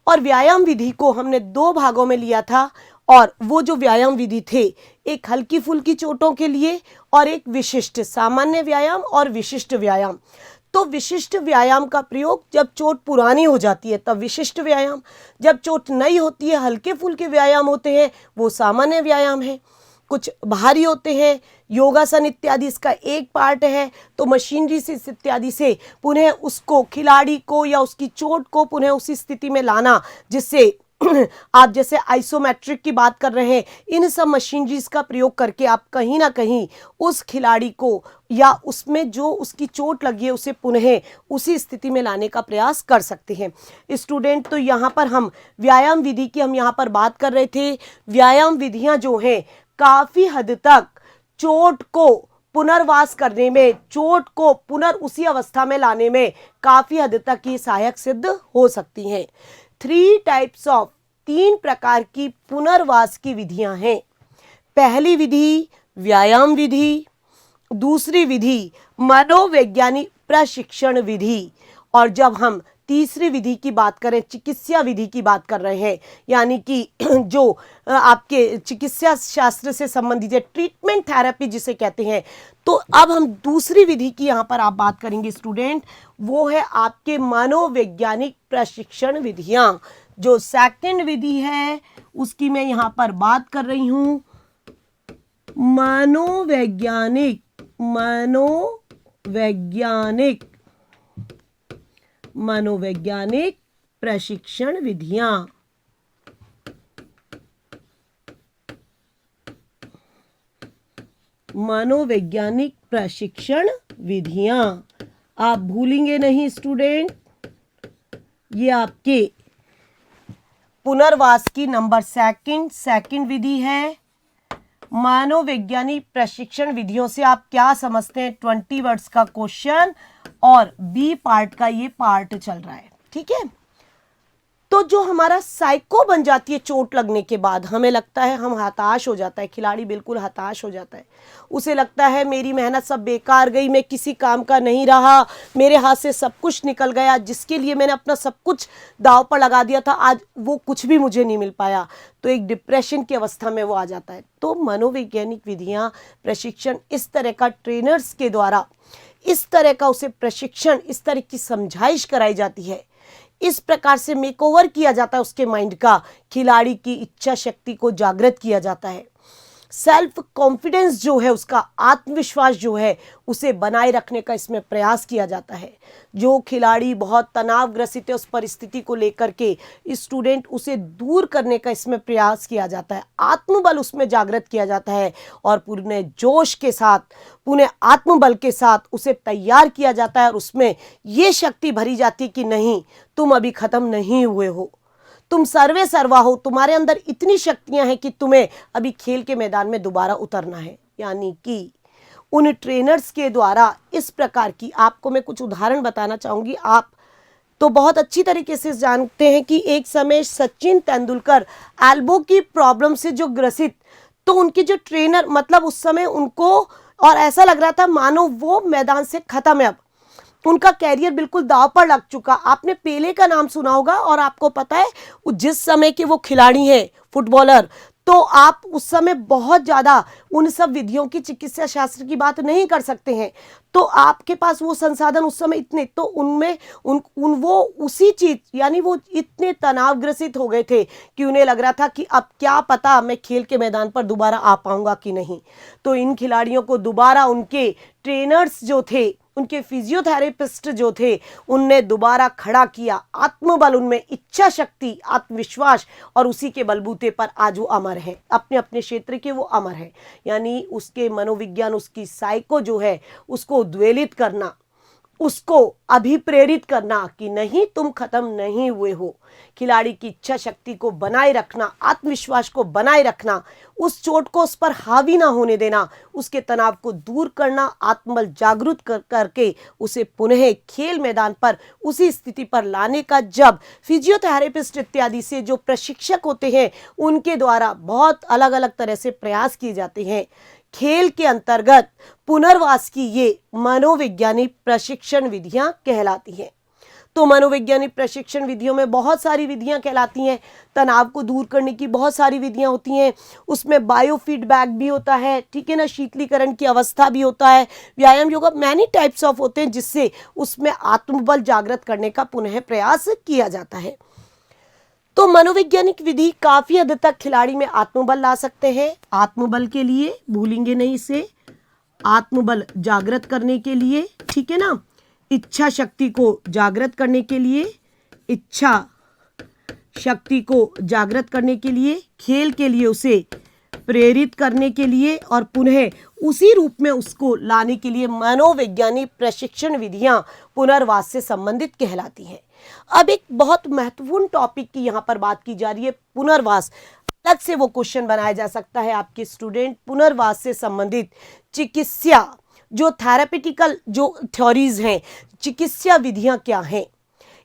और व्यायाम विधि को हमने 2 भागों में लिया था, और वो जो व्यायाम विधि थे, एक हल्की फुल्की चोटों के लिए और एक विशिष्ट सामान्य व्यायाम और विशिष्ट व्यायाम। तो विशिष्ट व्यायाम का प्रयोग जब चोट पुरानी हो जाती है तब विशिष्ट व्यायाम, जब चोट नई होती है हल्के फुल्के व्यायाम होते हैं वो सामान्य व्यायाम है। कुछ भारी होते हैं, योगासन इत्यादि इसका एक पार्ट है, तो मशीनरी से इत्यादि से पुनः उसको खिलाड़ी को या उसकी चोट को पुनः उसी स्थिति में लाना, जिससे आप जैसे आइसोमेट्रिक की बात कर रहे हैं, इन सब मशीनरीज का प्रयोग करके आप कहीं ना कहीं उस खिलाड़ी को या उसमें जो उसकी चोट लगी है उसे पुनः उसी स्थिति में लाने का प्रयास कर सकते हैं स्टूडेंट। तो यहाँ पर हम व्यायाम विधि की हम यहाँ पर बात कर रहे थे। व्यायाम विधियाँ जो हैं काफ़ी हद तक चोट को पुनर्वास करने में, चोट को उसी अवस्था में लाने में काफ़ी हद तक ये सहायक सिद्ध हो सकती हैं। 3 टाइप्स ऑफ, 3 प्रकार की पुनर्वास की विधियां हैं। पहली विधि व्यायाम विधि, दूसरी विधि मनोवैज्ञानिक प्रशिक्षण विधि, और जब हम तीसरी विधि की बात करें, चिकित्सा विधि की बात कर रहे हैं, यानी कि जो आपके चिकित्सा शास्त्र से संबंधित है, ट्रीटमेंट थेरेपी जिसे कहते हैं। तो अब हम दूसरी विधि की यहाँ पर आप बात करेंगे स्टूडेंट, वो है आपके मनोवैज्ञानिक प्रशिक्षण विधियाँ। जो सेकंड विधि है उसकी मैं यहाँ पर बात कर रही हूँ, मनोवैज्ञानिक प्रशिक्षण विधियां। मनोवैज्ञानिक प्रशिक्षण विधियां आप भूलेंगे नहीं स्टूडेंट, ये आपके पुनर्वास की नंबर सेकंड विधि है। मनोवैज्ञानिक प्रशिक्षण विधियों से आप क्या समझते हैं, 20 वर्ड्स का क्वेश्चन और बी पार्ट का ये पार्ट चल रहा है, ठीक है। तो जो हमारा साइको बन जाती है चोट लगने के बाद, हमें लगता है, हम हताश हो जाता है, खिलाड़ी बिल्कुल हताश हो जाता है, उसे लगता है मेरी मेहनत सब बेकार गई, मैं किसी काम का नहीं रहा, मेरे हाथ से सब कुछ निकल गया, जिसके लिए मैंने अपना सब कुछ दांव पर लगा दिया था, आज वो कुछ भी मुझे नहीं मिल पाया। तो एक डिप्रेशन की अवस्था में वो आ जाता है। तो मनोवैज्ञानिक विधियाँ, प्रशिक्षण इस तरह का ट्रेनर्स के द्वारा इस तरह का उसे प्रशिक्षण, इस तरह की समझाइश कराई जाती है, इस प्रकार से मेकओवर किया जाता है उसके माइंड का, खिलाड़ी की इच्छा शक्ति को जागृत किया जाता है, सेल्फ कॉन्फिडेंस जो है, उसका आत्मविश्वास जो है उसे बनाए रखने का इसमें प्रयास किया जाता है। जो खिलाड़ी बहुत तनावग्रसित है उस परिस्थिति को लेकर के, स्टूडेंट उसे दूर करने का इसमें प्रयास किया जाता है, आत्मबल उसमें जागृत किया जाता है और पूरे जोश के साथ, पूरे आत्मबल के साथ उसे तैयार किया जाता है और उसमें ये शक्ति भरी जाती है कि नहीं, तुम अभी खत्म नहीं हुए हो, तुम सर्वे सर्वा हो, तुम्हारे अंदर इतनी शक्तियां हैं कि तुम्हें अभी खेल के मैदान में दोबारा उतरना है। यानी कि उन ट्रेनर्स के द्वारा इस प्रकार की, आपको मैं कुछ उदाहरण बताना चाहूंगी। आप तो बहुत अच्छी तरीके से जानते हैं कि एक समय सचिन तेंदुलकर एल्बो की प्रॉब्लम से जो ग्रसित, तो उनके जो ट्रेनर, मतलब उस समय उनको और ऐसा लग रहा था मानो वो मैदान से खत्म है, अब उनका कैरियर बिल्कुल दांव पर लग चुका। आपने पेले का नाम सुना होगा और आपको पता है जिस समय के वो खिलाड़ी हैं, फुटबॉलर, तो आप उस समय बहुत ज़्यादा उन सब विधियों की, चिकित्सा शास्त्र की बात नहीं कर सकते हैं, तो आपके पास वो संसाधन उस समय इतने, तो उनमें वो उसी चीज, यानी वो इतने तनावग्रसित हो गए थे कि उन्हें लग रहा था कि अब क्या पता मैं खेल के मैदान पर दोबारा आ पाऊंगा कि नहीं। तो इन खिलाड़ियों को दोबारा उनके ट्रेनर्स जो थे, उनके फिजियोथेरेपिस्ट जो थे, उनने दोबारा खड़ा किया, आत्मबल उनमें, इच्छा शक्ति, आत्मविश्वास, और उसी के बलबूते पर आज वो अमर है, अपने अपने क्षेत्र के वो अमर है। यानी उसके मनोविज्ञान, उसकी साइको जो है उसको उद्वेलित करना, उसको अभिप्रेरित करना कि नहीं, तुम खत्म नहीं हुए हो, खिलाड़ी की इच्छा शक्ति को बनाए रखना, आत्मविश्वास को बनाए रखना, उस चोट को उस पर हावी ना होने देना, उसके तनाव को दूर करना, आत्मबल जागृत करके उसे पुनः खेल मैदान पर उसी स्थिति पर लाने का, जब फिजियोथेरेपिस्ट इत्यादि से जो प्रशिक्षक होते हैं उनके द्वारा बहुत अलग अलग तरह से प्रयास किए जाते हैं, खेल के अंतर्गत पुनर्वास की ये मनोवैज्ञानिक प्रशिक्षण विधियां कहलाती हैं। तो मनोवैज्ञानिक प्रशिक्षण विधियों में बहुत सारी विधियां कहलाती हैं, तनाव को दूर करने की बहुत सारी विधियां होती हैं, उसमें बायो फीडबैक भी होता है, ठीक है ना, शीतलीकरण की अवस्था भी होता है, व्यायाम योगा, मैनी टाइप्स ऑफ होते हैं, जिससे उसमें आत्मबल जागृत करने का पुनः प्रयास किया जाता है। तो मनोवैज्ञानिक विधि काफी हद तक खिलाड़ी में आत्मबल ला सकते हैं। आत्मबल के लिए भूलेंगे नहीं इसे, आत्मबल जागृत करने के लिए, ठीक है ना, इच्छा शक्ति को जागृत करने के लिए, इच्छा शक्ति को जागृत करने के लिए, खेल के लिए उसे प्रेरित करने के लिए और पुनः उसी रूप में उसको लाने के लिए मनोवैज्ञानिक प्रशिक्षण विधियां पुनर्वास से संबंधित कहलाती हैं। अब एक बहुत महत्वपूर्ण टॉपिक की यहाँ पर बात की जा रही है, पुनर्वास। अलग से वो क्वेश्चन बनाया जा सकता है आपके स्टूडेंट, पुनर्वास से संबंधित चिकित्सा, जो थेरेपेटिकल जो थ्योरीज हैं, चिकित्सा विधियां क्या हैं,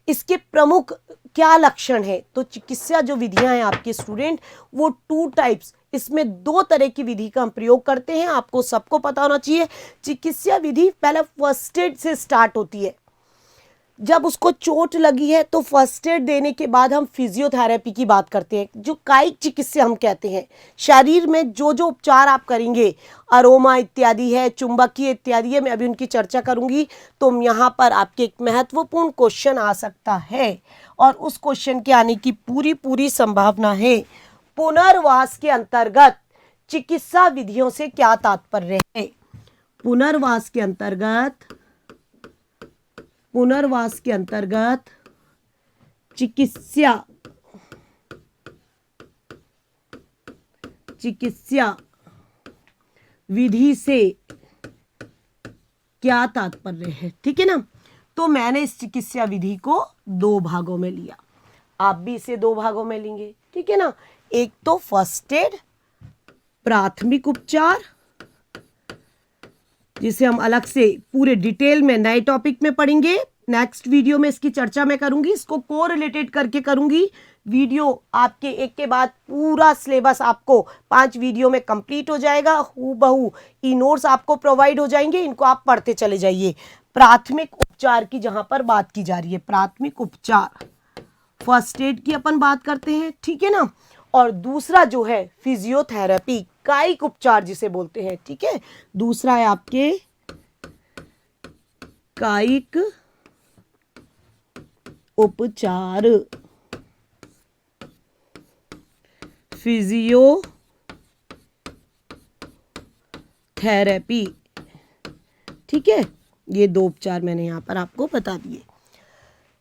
इसके प्रमुख क्या लक्षण है। तो चिकित्सा जो विधियां हैं आपके स्टूडेंट, वो 2 टाइप्स, इसमें 2 तरह की विधि का हम प्रयोग करते हैं, आपको सबको पता होना चाहिए। चिकित्सा विधि पहले फर्स्ट एड से स्टार्ट होती है, जब उसको चोट लगी है तो फर्स्ट एड देने के बाद हम फिजियोथेरेपी की बात करते हैं, जो कायिक चिकित्सा हम कहते हैं। शरीर में जो जो उपचार आप करेंगे, अरोमा इत्यादि है, चुंबकीय इत्यादि है, मैं अभी उनकी चर्चा करूंगी। तो यहाँ पर आपके एक महत्वपूर्ण क्वेश्चन आ सकता है और उस क्वेश्चन के आने की पूरी संभावना है, पुनर्वास के अंतर्गत चिकित्सा विधियों से क्या तात्पर्य है। पुनर्वास के अंतर्गत चिकित्सा विधि से क्या तात्पर्य है, ठीक है ना। तो मैंने इस चिकित्सा विधि को 2 भागों में लिया, आप भी इसे 2 भागों में लेंगे, ठीक है ना। एक तो फर्स्ट एड, प्राथमिक उपचार, जिसे हम अलग से पूरे डिटेल में नए टॉपिक में पढ़ेंगे, नेक्स्ट वीडियो में इसकी चर्चा मैं करूंगी, इसको को रिलेटेड करके करूंगी। वीडियो आपके एक के बाद पूरा सिलेबस आपको 5 वीडियो में कंप्लीट हो जाएगा, हूबहू ई नोट्स आपको प्रोवाइड हो जाएंगे, इनको आप पढ़ते चले जाइए। प्राथमिक उपचार की जहां पर बात की जा रही है, प्राथमिक उपचार फर्स्ट एड की अपन बात करते हैं, ठीक है ना। और दूसरा जो है फिजियोथेरेपी, कायिक उपचार जिसे बोलते हैं, ठीक है। दूसरा है आपके कायिक उपचार, फिजियोथेरेपी, ठीक है। ये 2 उपचार मैंने यहां पर आपको बता दिए।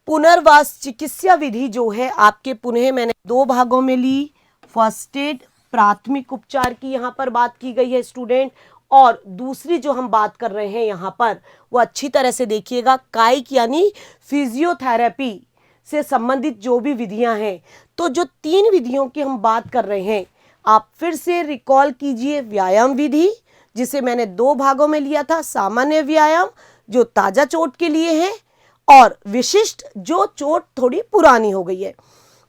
पुनर्वास चिकित्सा विधि जो है आपके पुनः मैंने 2 भागों में ली। फर्स्ट एड प्राथमिक उपचार की यहाँ पर बात की गई है स्टूडेंट, और दूसरी जो हम बात कर रहे हैं यहाँ पर वो अच्छी तरह से देखिएगा, कायिक यानी फिजियोथेरेपी से संबंधित जो भी विधियां हैं। तो जो 3 विधियों की हम बात कर रहे हैं, आप फिर से रिकॉल कीजिए। व्यायाम विधि जिसे मैंने 2 भागों में लिया था, सामान्य व्यायाम जो ताजा चोट के लिए है, और विशिष्ट जो चोट थोड़ी पुरानी हो गई है।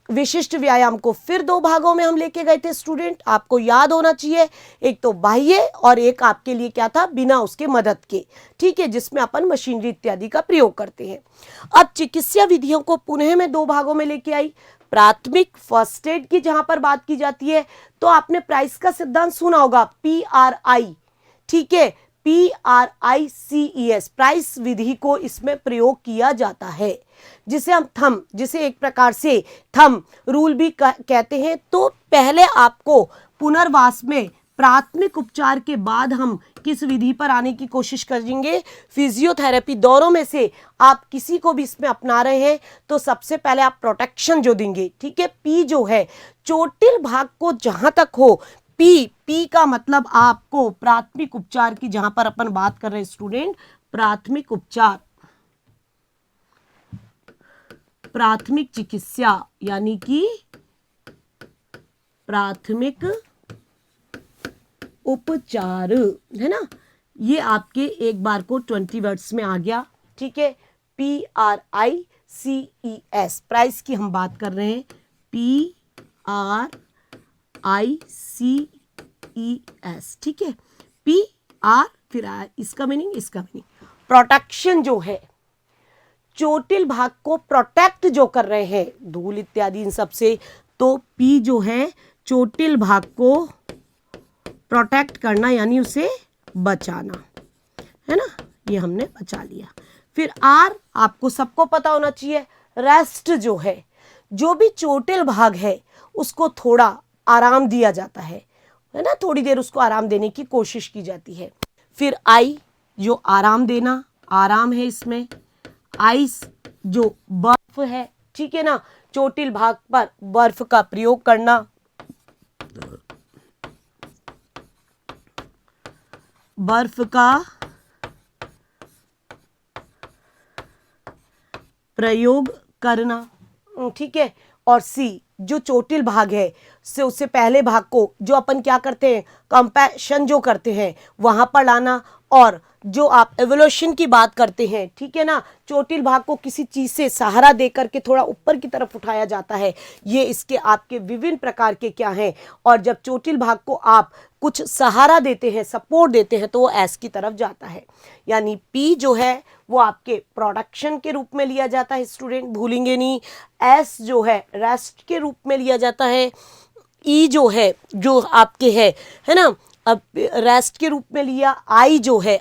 विशिष्ट व्यायाम को फिर 2 भागों में हम लेके गए थे स्टूडेंट, आपको याद होना चाहिए, एक तो बाह्य और एक आपके लिए क्या था, बिना उसके मदद के, ठीक है, जिसमें अपन मशीनरी इत्यादि का प्रयोग करते हैं। अब चिकित्सा विधियों को पुनः मैं 2 भागों में लेके आई। प्राथमिक फर्स्ट एड की जहां पर बात की जाती है, तो आपने प्राइस का सिद्धांत सुना होगा, PRI, ठीक है, PRICES, प्राइस विधि को इसमें प्रयोग किया जाता है, जिसे हम थंब, जिसे एक प्रकार से थंब रूल भी कहते हैं। तो पहले आपको पुनर्वास में प्राथमिक उपचार के बाद हम किस विधि पर आने की कोशिश करेंगे, फिजियोथेरेपी। दोनों में से आप किसी को भी इसमें अपना रहे हैं तो सबसे पहले आप प्रोटेक्शन जो देंगे, ठीक है। पी जो है चोटिल भाग को जहां तक हो, पी का मतलब आपको प्राथमिक उपचार की जहां पर अपन बात कर रहे हैं स्टूडेंट, प्राथमिक उपचार, प्राथमिक चिकित्सा यानी कि प्राथमिक उपचार, है ना। ये आपके एक बार को 20 वर्ड्स में आ गया, ठीक है। PRICES, प्राइस की हम बात कर रहे हैं, PRICES, ठीक है। PR फिर इसका मीनिंग, इसका मीनिंग। प्रोटेक्शन जो है, चोटिल भाग को प्रोटेक्ट जो कर रहे हैं धूल इत्यादि इन सब से, तो P जो है चोटिल भाग को प्रोटेक्ट करना यानी उसे बचाना, है ना, ये हमने बचा लिया। फिर R आपको सबको पता होना चाहिए, रेस्ट जो है, जो भी चोटिल भाग है उसको थोड़ा आराम दिया जाता है ना, थोड़ी देर उसको आराम देने की कोशिश की जाती है। फिर I जो आराम देना, आराम है इसमें। आइस जो बर्फ है, ठीक है ना, चोटिल भाग पर बर्फ का प्रयोग करना। बर्फ का प्रयोग करना, ठीक है। और सी जो चोटिल भाग है से उससे पहले भाग को जो अपन क्या करते हैं, कंपैशन जो करते हैं वहां पर लाना। और जो आप एवोल्यूशन की बात करते हैं, ठीक है ना, चोटिल भाग को किसी चीज से सहारा देकर के थोड़ा ऊपर की तरफ उठाया जाता है। ये इसके आपके विभिन्न प्रकार के क्या हैं। और जब चोटिल भाग को आप कुछ सहारा देते हैं, सपोर्ट देते हैं, तो वो एस की तरफ जाता है। यानी पी जो है वो आपके प्रोडक्शन के रूप में लिया जाता है स्टूडेंट, भूलेंगे नहीं। एस जो है रेस्ट के रूप में लिया जाता है। ई जो है जो आपके है ना, अब रेस्ट के रूप में लिया। आई जो है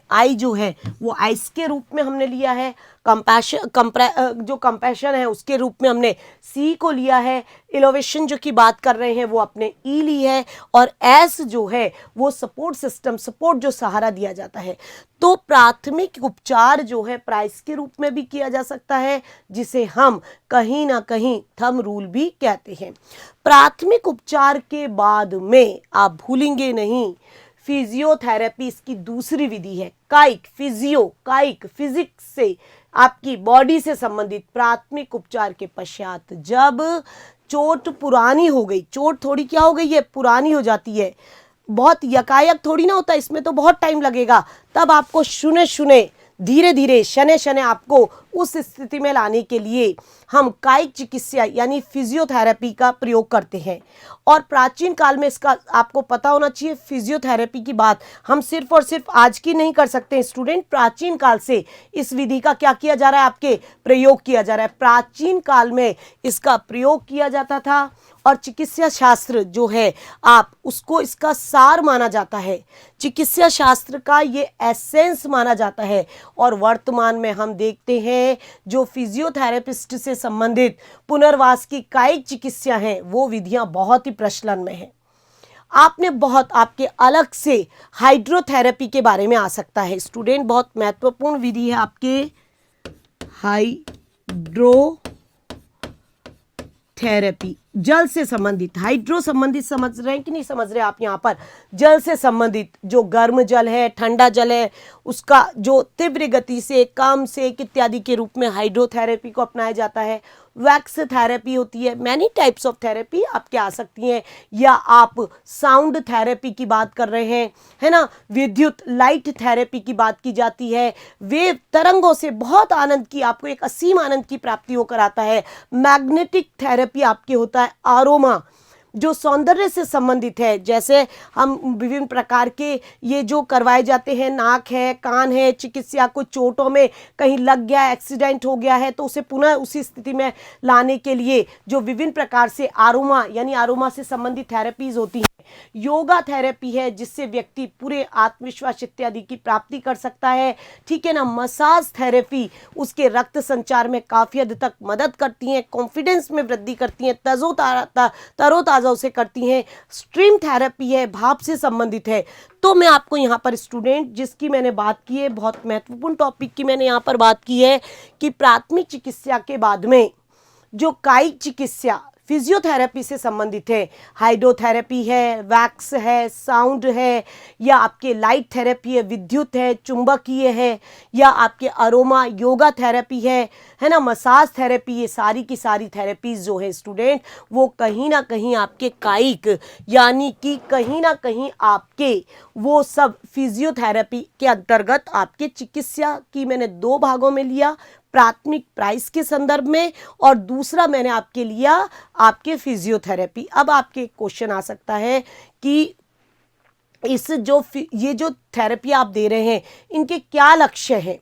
वो आइस के रूप में हमने लिया है। जो कंपैशन है उसके रूप में हमने सी को लिया है। इलोवेशन जो की बात कर रहे हैं वो अपने ई ली है। और एस जो है वो सपोर्ट सिस्टम, सपोर्ट जो सहारा दिया जाता है। तो प्राथमिक उपचार जो है प्राइस के रूप में भी किया जा सकता है, जिसे हम कहीं ना कहीं थंब रूल भी कहते हैं। प्राथमिक उपचार के बाद में आप भूलेंगे नहीं, फिजियोथेरेपी इसकी दूसरी विधि है। कायिक फिजिक्स से आपकी बॉडी से संबंधित प्राथमिक उपचार के पश्चात जब चोट पुरानी हो गई, चोट थोड़ी क्या हो गई है, पुरानी हो जाती है, बहुत यकायक थोड़ी ना होता, इसमें तो बहुत टाइम लगेगा, तब आपको शुने धीरे धीरे शने आपको उस स्थिति में लाने के लिए हम कायिक चिकित्सा यानी फिजियोथेरेपी का प्रयोग करते हैं। और प्राचीन काल में इसका आपको पता होना चाहिए, फिजियोथेरेपी की बात हम सिर्फ और सिर्फ आज की नहीं कर सकते स्टूडेंट, प्राचीन काल से इस विधि का क्या किया जा रहा है, आपके प्रयोग किया जा रहा है। प्राचीन काल में इसका प्रयोग किया जाता था और चिकित्सा शास्त्र जो है आप उसको इसका सार माना जाता है, चिकित्सा शास्त्र का ये एसेंस माना जाता है। और वर्तमान में हम देखते हैं जो फिजियोथेरेपिस्ट से संबंधित पुनर्वास की कायिक चिकित्सा हैं वो विधियां बहुत ही प्रचलन में हैं। आपने बहुत आपके अलग से हाइड्रोथेरेपी के बारे में आ सकता है स्टूडेंट, बहुत महत्वपूर्ण विधि है आपके हाइड्रोथेरेपी, जल से संबंधित। हाइड्रो संबंधित समझ रहे हैं कि नहीं समझ रहे आप, यहाँ पर जल से संबंधित जो गर्म जल है, ठंडा जल है, उसका जो तीव्र गति से, कम सेक इत्यादि के रूप में हाइड्रोथेरेपी को अपनाया जाता है। वैक्स थेरेपी होती है, मैनी टाइप्स ऑफ थेरेपी आपके आ सकती हैं, या आप साउंड थेरेपी की बात कर रहे हैं, है ना, विद्युत लाइट थेरेपी की बात की जाती है। वेव तरंगों से बहुत आनंद की, आपको एक असीम आनंद की प्राप्ति होकर आता है। मैग्नेटिक थेरेपी आपके होता है आरोमा, जो सौंदर्य से संबंधित है, जैसे हम विभिन्न प्रकार के ये जो करवाए जाते हैं, नाक है, कान है, चिकित्सा को चोटों में कहीं लग गया, एक्सीडेंट हो गया है तो उसे पुनः उसी स्थिति में लाने के लिए जो विभिन्न प्रकार से आरोमा यानी आरोमा से संबंधित थेरेपीज होती हैं। योगा थेरेपी है जिससे व्यक्ति पूरे आत्मविश्वास इत्यादि की प्राप्ति कर सकता है, ठीक है ना। मसाज थेरेपी उसके रक्त संचार में काफ़ी हद तक मदद करती हैं, कॉन्फिडेंस में वृद्धि करती हैं, तरोताज़ा उसे करती हैं। स्ट्रीम थेरेपी है, भाप से संबंधित है। तो मैं आपको यहाँ पर स्टूडेंट जिसकी मैंने बात की है, बहुत महत्वपूर्ण टॉपिक की मैंने यहाँ पर बात की है कि प्राथमिक चिकित्सा के बाद में जो कायिक चिकित्सा फिजियोथेरेपी से संबंधित है, हाइड्रोथेरेपी है, वैक्स है, साउंड है, या आपके लाइट थेरेपी है, विद्युत है, चुंबकीय है, या आपके अरोमा योगा थेरेपी है ना, मसाज थेरेपी, ये सारी की सारी थेरेपीज जो है स्टूडेंट वो कहीं ना कहीं आपके कायिक यानी कि कहीं ना कहीं आपके वो सब फिजियोथेरेपी के अंतर्गत आपके चिकित्सा की मैंने दो भागों में लिया, प्राथमिक प्राइस के संदर्भ में और दूसरा मैंने आपके लिया आपके फिजियोथेरेपी। अब आपके क्वेश्चन आ सकता है कि इस ये जो थेरेपी आप दे रहे हैं इनके क्या लक्ष्य हैं।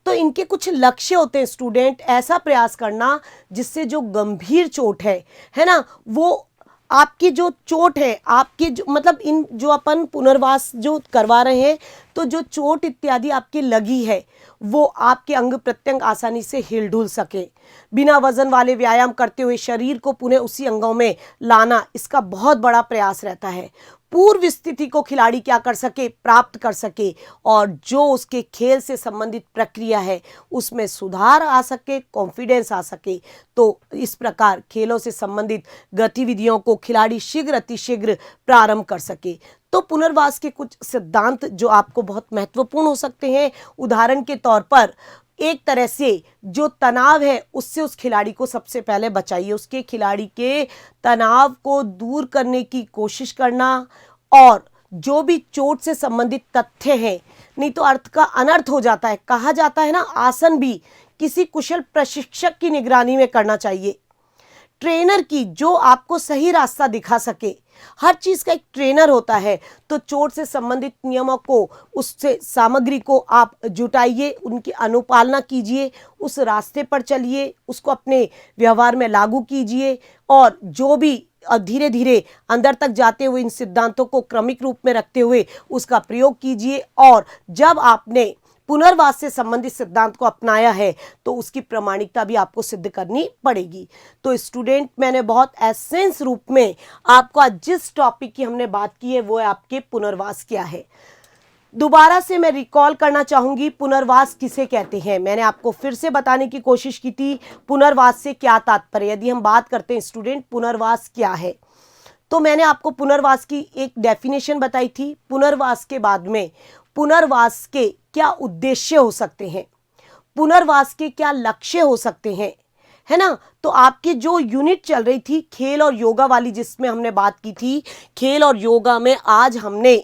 तो इनके कुछ लक्ष्य होते हैं स्टूडेंट, ऐसा प्रयास करना जिससे जो गंभीर चोट है ना, वो आपकी जो चोट है, आपके जो मतलब इन जो अपन पुनर्वास जो करवा रहे हैं तो जो चोट इत्यादि आपकी लगी है वो आपके अंग प्रत्यंग आसानी से हिल डुल सके। बिना वजन वाले व्यायाम करते हुए शरीर को पुनः उसी अंगों में लाना, इसका बहुत बड़ा प्रयास रहता है। पूर्व स्थिति को खिलाड़ी क्या कर सके, प्राप्त कर सके, और जो उसके खेल से संबंधित प्रक्रिया है उसमें सुधार आ सके, कॉन्फिडेंस आ सके। तो इस प्रकार खेलों से संबंधित गतिविधियों को खिलाड़ी शीघ्र अतिशीघ्र प्रारंभ कर सके। तो पुनर्वास के कुछ सिद्धांत जो आपको बहुत महत्वपूर्ण हो सकते हैं, उदाहरण के तौर पर एक तरह से जो तनाव है उससे उस खिलाड़ी को सबसे पहले बचाइए, उसके खिलाड़ी के तनाव को दूर करने की कोशिश करना, और जो भी चोट से संबंधित तथ्य हैं, नहीं तो अर्थ का अनर्थ हो जाता है। कहा जाता है ना, आसन भी किसी कुशल प्रशिक्षक की निगरानी में करना चाहिए, ट्रेनर की, जो आपको सही रास्ता दिखा सके। हर चीज का एक ट्रेनर होता है। तो चोट से संबंधित नियमों को, उससे सामग्री को आप जुटाइए, उनकी अनुपालना कीजिए, उस रास्ते पर चलिए, उसको अपने व्यवहार में लागू कीजिए, और जो भी धीरे धीरे अंदर तक जाते हुए इन सिद्धांतों को क्रमिक रूप में रखते हुए उसका प्रयोग कीजिए। और जब आपने पुनर्वास से संबंधित सिद्धांत को अपनाया है तो उसकी प्रामाणिकता भी आपको सिद्ध करनी पड़ेगी। तो स्टूडेंट, मैंने बहुत एसेंस रूप में आपको आज जिस टॉपिक की हमने बात की है वो है आपके पुनर्वास क्या है। दोबारा से मैं रिकॉल करना चाहूंगी, पुनर्वास किसे कहते हैं। मैंने आपको फिर से बताने की कोशिश की थी पुनर्वास से क्या तात्पर्य। यदि हम बात करते हैं स्टूडेंट पुनर्वास क्या है, तो मैंने आपको पुनर्वास की एक डेफिनेशन बताई थी। पुनर्वास के बाद में पुनर्वास के क्या उद्देश्य हो सकते हैं, पुनर्वास के क्या लक्ष्य हो सकते हैं, है ना। तो आपकी जो यूनिट चल रही थी खेल और योगा वाली, जिसमें हमने बात की थी खेल और योगा में, आज हमने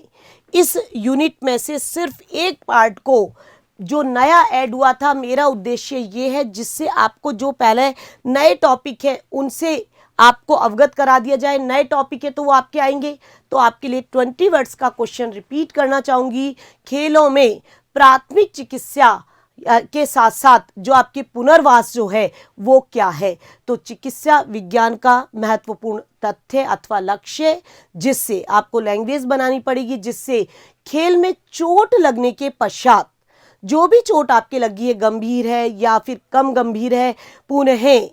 इस यूनिट में से सिर्फ एक पार्ट को जो नया ऐड हुआ था, मेरा उद्देश्य ये है जिससे आपको जो पहले नए टॉपिक है उनसे आपको अवगत करा दिया जाए। नए टॉपिक है तो वो आपके आएंगे। तो आपके लिए 20 वर्ड्स का क्वेश्चन रिपीट करना चाहूंगी। खेलों में प्राथमिक चिकित्सा के साथ साथ जो आपके पुनर्वास जो है वो क्या है? तो चिकित्सा विज्ञान का महत्वपूर्ण तथ्य अथवा लक्ष्य, जिससे आपको लैंग्वेज बनानी पड़ेगी, जिससे खेल में चोट लगने के पश्चात जो भी चोट आपके लगी है, गंभीर है या फिर कम गंभीर है, पुनः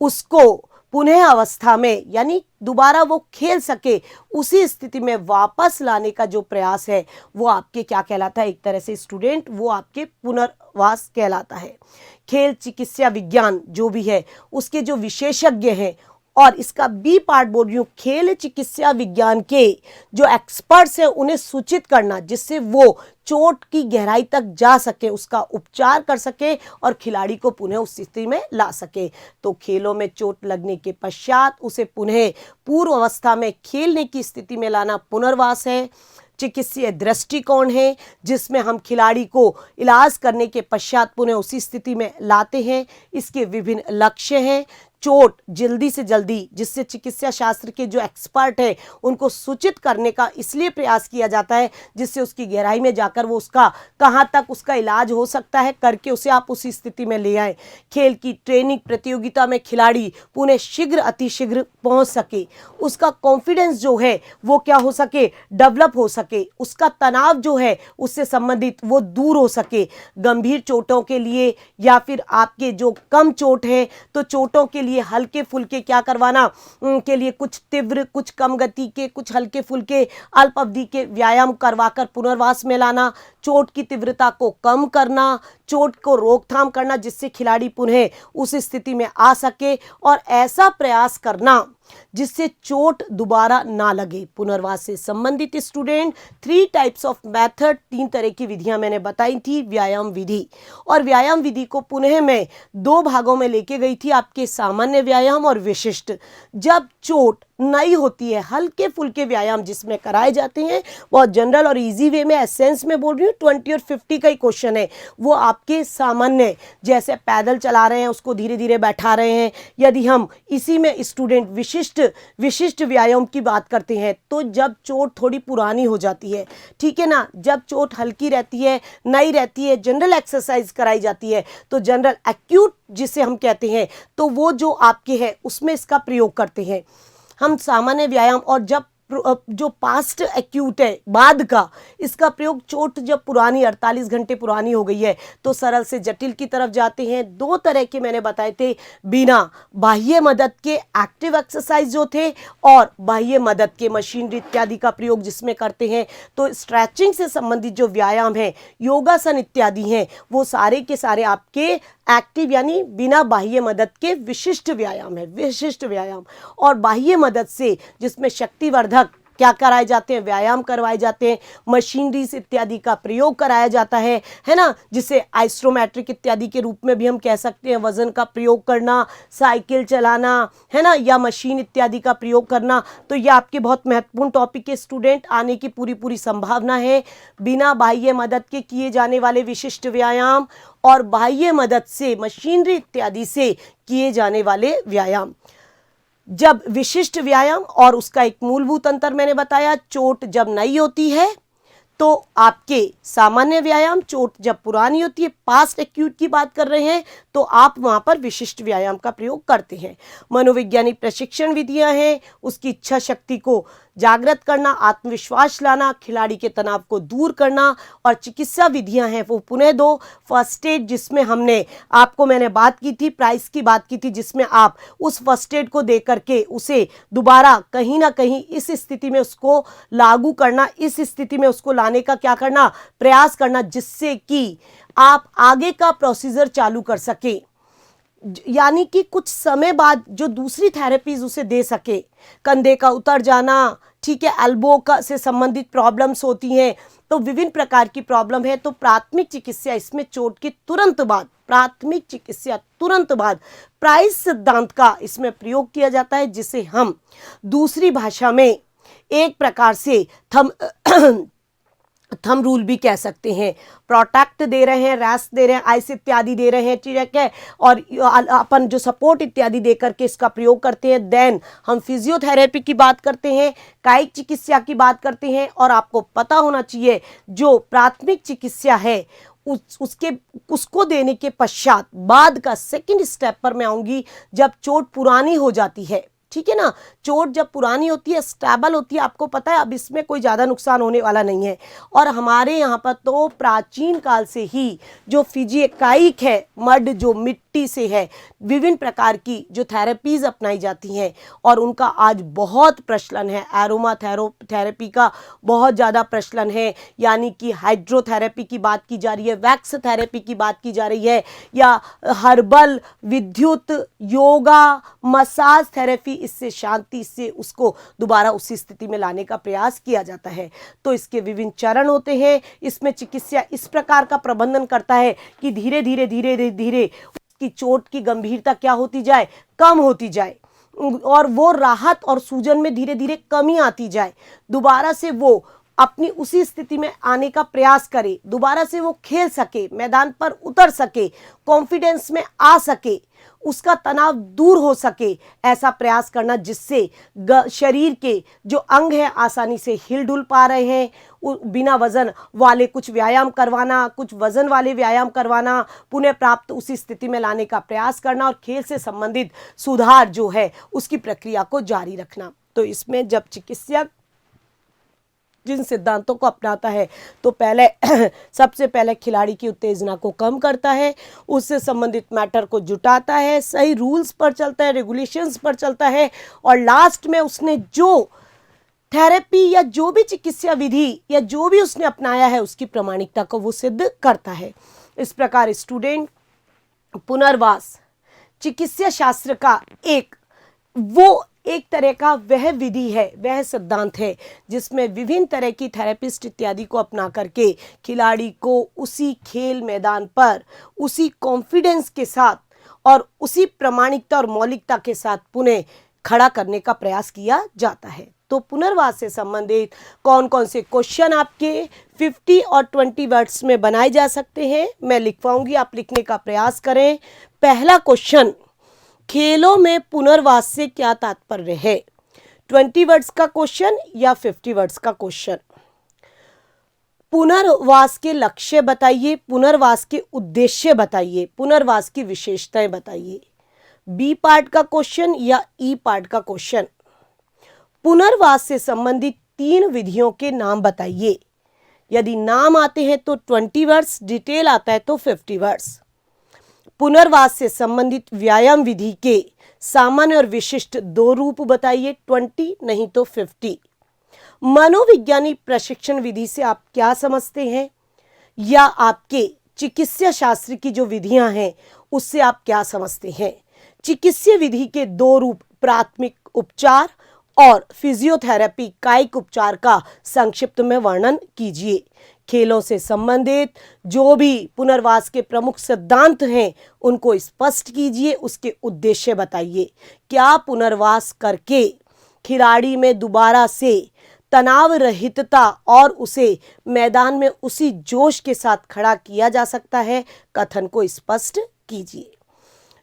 उसको पुनः अवस्था में यानी दोबारा वो खेल सके उसी स्थिति में वापस लाने का जो प्रयास है वो आपके क्या कहलाता है? एक तरह से स्टूडेंट वो आपके पुनर्वास कहलाता है। खेल चिकित्सा विज्ञान जो भी है उसके जो विशेषज्ञ हैं, और इसका बी पार्ट बोल रही हूँ, खेल चिकित्सा विज्ञान के जो एक्सपर्ट्स हैं उन्हें सूचित करना, जिससे वो चोट की गहराई तक जा सके, उसका उपचार कर सके और खिलाड़ी को पुनः उस स्थिति में ला सके। तो खेलों में चोट लगने के पश्चात उसे पुनः पूर्व अवस्था में खेलने की स्थिति में लाना पुनर्वास है। चिकित्सीय दृष्टिकोण है जिसमें हम खिलाड़ी को इलाज करने के पश्चात पुनः उसी स्थिति में लाते हैं। इसके विभिन्न लक्ष्य हैं। चोट जल्दी से जल्दी, जिससे चिकित्सा शास्त्र के जो एक्सपर्ट हैं उनको सूचित करने का इसलिए प्रयास किया जाता है जिससे उसकी गहराई में जाकर वो उसका कहाँ तक उसका इलाज हो सकता है करके उसे आप उसी स्थिति में ले आए। खेल की ट्रेनिंग प्रतियोगिता में खिलाड़ी पुनः शीघ्र अतिशीघ्र पहुँच सके, उसका कॉन्फिडेंस जो है वो क्या हो सके? डेवलप हो सके, उसका तनाव जो है उससे संबंधित वो दूर हो सके। गंभीर चोटों के लिए या फिर आपके जो कम चोट है तो चोटों के लिए हल्के फुल्के क्या करवाना के लिए कुछ तीव्र, कुछ कम गति के, कुछ हल्के फुल्के अल्प अवधि के व्यायाम करवाकर पुनर्वास में लाना। चोट की तीव्रता को कम करना, चोट को रोकथाम करना जिससे खिलाड़ी पुनः उस स्थिति में आ सके, और ऐसा प्रयास करना जिससे चोट दोबारा ना लगे। पुनर्वास से संबंधित स्टूडेंट 3 टाइप्स ऑफ मेथड, 3 तरह की विधियां मैंने बताई थी। व्यायाम विधि, और व्यायाम विधि को पुनः मैं 2 भागों में लेके गई थी, आपके सामान्य व्यायाम और विशिष्ट। जब चोट नई होती है, हल्के फुल्के व्यायाम जिसमें कराए जाते हैं, बहुत जनरल और इजी वे में, एसेंस में बोल रही हूँ, 20 और 50 का ही क्वेश्चन है, वो आपके सामान्य, जैसे पैदल चला रहे हैं उसको धीरे धीरे बैठा रहे हैं। यदि हम इसी में स्टूडेंट विशिष्ट व्यायाम की बात करते हैं तो जब चोट थोड़ी पुरानी हो जाती है, ठीक है ना, जब चोट हल्की रहती है, नई रहती है, जनरल एक्सरसाइज कराई जाती है, तो जनरल एक्यूट जिसे हम कहते हैं, तो वो जो आपके है उसमें इसका प्रयोग करते हैं हम सामान्य व्यायाम। और जब जो पास्ट एक्यूट है, बाद का, इसका प्रयोग चोट जब पुरानी 48 घंटे पुरानी हो गई है तो सरल से जटिल की तरफ जाते हैं। 2 तरह के मैंने बताए थे, बिना बाह्य मदद के एक्टिव एक्सरसाइज जो थे, और बाह्य मदद के मशीनरी इत्यादि का प्रयोग जिसमें करते हैं। तो स्ट्रेचिंग से संबंधित जो व्यायाम है, योगासन इत्यादि हैं, वो सारे के सारे आपके एक्टिव यानी बिना बाह्य मदद के विशिष्ट व्यायाम है, विशिष्ट व्यायाम। और बाह्य मदद से जिसमें शक्तिवर्धक क्या कराए जाते हैं, व्यायाम करवाए जाते हैं, मशीनरीज इत्यादि का प्रयोग कराया जाता है ना, जिसे आइसोमेट्रिक इत्यादि के रूप में भी हम कह सकते हैं। वजन का प्रयोग करना, साइकिल चलाना, है ना, या मशीन इत्यादि का प्रयोग करना। तो ये आपके बहुत महत्वपूर्ण टॉपिक के स्टूडेंट, आने की पूरी संभावना है। बिना बाह्य मदद के किए जाने वाले विशिष्ट व्यायाम और बाह्य मदद से मशीनरी इत्यादि से किए जाने वाले व्यायाम। जब विशिष्ट व्यायाम और उसका एक मूलभूत अंतर मैंने बताया, चोट जब नई होती है तो आपके सामान्य व्यायाम, चोट जब पुरानी होती है, पास्ट एक्यूट की बात कर रहे हैं, तो आप वहां पर विशिष्ट व्यायाम का प्रयोग करते हैं। मनोवैज्ञानिक प्रशिक्षण विधियां हैं, उसकी इच्छा शक्ति को जागृत करना, आत्मविश्वास लाना, खिलाड़ी के तनाव को दूर करना। और चिकित्सा विधियां हैं वो पुनः 2, फर्स्ट एड जिसमें हमने आपको मैंने बात की थी, प्राइस की बात की थी, जिसमें आप उस फर्स्ट एड को दे करके उसे दोबारा कहीं ना कहीं इस स्थिति में उसको लागू करना, इस स्थिति में उसको लाने का क्या करना, प्रयास करना, जिससे कि आप आगे का प्रोसीजर चालू कर सके। यानी कि कुछ समय बाद जो दूसरी थेरेपीज उसे दे सके। कंधे का उतर जाना, ठीक है, एल्बो का से संबंधित प्रॉब्लम्स होती हैं, तो विभिन्न प्रकार की प्रॉब्लम है। तो प्राथमिक चिकित्सा इसमें चोट के तुरंत बाद, प्राथमिक चिकित्सा तुरंत बाद प्राइस सिद्धांत का इसमें प्रयोग किया जाता है, जिसे हम दूसरी भाषा में एक प्रकार से थंब रूल भी कह सकते हैं। प्रोटेक्ट दे रहे हैं, रेस्ट दे रहे हैं, आइस इत्यादि दे रहे हैं, ठीक है, और अपन जो सपोर्ट इत्यादि दे करके इसका प्रयोग करते हैं। देन हम फिजियोथेरेपी की बात करते हैं, कायिक चिकित्सा की बात करते हैं। और आपको पता होना चाहिए जो प्राथमिक चिकित्सा है उसको देने के पश्चात बाद का सेकंड स्टेप पर मैं आऊंगी जब चोट पुरानी हो जाती है, ठीक है ना। चोट जब पुरानी होती है, स्टेबल होती है, आपको पता है अब इसमें कोई ज़्यादा नुकसान होने वाला नहीं है। और हमारे यहाँ पर तो प्राचीन काल से ही जो फिजियोकाइक है, मड जो मिट्टी से है, विभिन्न प्रकार की जो थेरेपीज़ अपनाई जाती हैं और उनका आज बहुत प्रचलन है। एरोमा थेरेपी का बहुत ज़्यादा प्रचलन है, यानी कि हाइड्रोथेरेपी की बात की जा रही है, वैक्स थेरेपी की बात की जा रही है, या हर्बल, विद्युत, योगा, मसाज थेरेपी, इससे शांति से उसको दोबारा उसी स्थिति में लाने का प्रयास किया जाता है। तो इसके विभिन्न चरण होते हैं। इसमें चिकित्सा इस प्रकार का प्रबंधन करता है कि धीरे धीरे धीरे धीरे उसकी चोट की गंभीरता क्या होती जाए, कम होती जाए, और वो राहत और सूजन में धीरे धीरे कमी आती जाए, दोबारा से वो अपनी उसी स्थिति में आने का प्रयास करे, दोबारा से वो खेल सके, मैदान पर उतर सके, कॉन्फिडेंस में आ सके, उसका तनाव दूर हो सके, ऐसा प्रयास करना जिससे शरीर के जो अंग है आसानी से हिल डुल पा रहे हैं। बिना वजन वाले कुछ व्यायाम करवाना, कुछ वजन वाले व्यायाम करवाना, पुनः प्राप्त उसी स्थिति में लाने का प्रयास करना और खेल से संबंधित सुधार जो है उसकी प्रक्रिया को जारी रखना। तो इसमें जब चिकित्सक जिन सिद्धांतों को अपनाता है तो पहले सबसे पहले खिलाड़ी की उत्तेजना को कम करता है, उससे संबंधित मैटर को जुटाता है, सही रूल्स पर चलता है, रेगुलेशंस पर चलता है, और लास्ट में उसने जो थेरेपी या जो भी चिकित्सा विधि या जो भी उसने अपनाया है उसकी प्रामाणिकता को वो सिद्ध करता है। इस प्रकार स्टूडेंट, पुनर्वास चिकित्सा शास्त्र का एक तरह का वह विधि है, वह सिद्धांत है जिसमें विभिन्न तरह की थेरेपिस्ट इत्यादि को अपना करके खिलाड़ी को उसी खेल मैदान पर उसी कॉन्फिडेंस के साथ और उसी प्रामाणिकता और मौलिकता के साथ पुनः खड़ा करने का प्रयास किया जाता है। तो पुनर्वास से संबंधित कौन कौन से क्वेश्चन आपके 50 और 20 वर्ड्स में बनाए जा सकते हैं, मैं लिखवाऊंगी, आप लिखने का प्रयास करें। पहला क्वेश्चन, खेलों में पुनर्वास से क्या तात्पर्य है? 20 वर्ड्स का क्वेश्चन या 50 वर्ड्स का क्वेश्चन। पुनर्वास के लक्ष्य बताइए, पुनर्वास के उद्देश्य बताइए, पुनर्वास की विशेषताएं बताइए। बी पार्ट का क्वेश्चन या ई पार्ट का क्वेश्चन, पुनर्वास से संबंधित 3 विधियों के नाम बताइए। यदि नाम आते हैं तो 20 वर्ड्स, डिटेल आता है तो 50 वर्ड्स। पुनर्वास से संबंधित व्यायाम विधि के सामान्य और विशिष्ट 2 रूप बताइए, 20 नहीं तो 50। मनोविज्ञानी प्रशिक्षण विधि से आप क्या समझते हैं, या आपके चिकित्सा शास्त्र की जो विधियां हैं उससे आप क्या समझते हैं। चिकित्सा विधि के 2 रूप, प्राथमिक उपचार और फिजियोथेरेपी कायिक उपचार का संक्षिप्त में वर्णन कीजिए। खेलों से संबंधित जो भी पुनर्वास के प्रमुख सिद्धांत हैं उनको स्पष्ट कीजिए, उसके उद्देश्य बताइए। क्या पुनर्वास करके खिलाड़ी में दोबारा से तनाव रहितता और उसे मैदान में उसी जोश के साथ खड़ा किया जा सकता है, कथन को स्पष्ट कीजिए।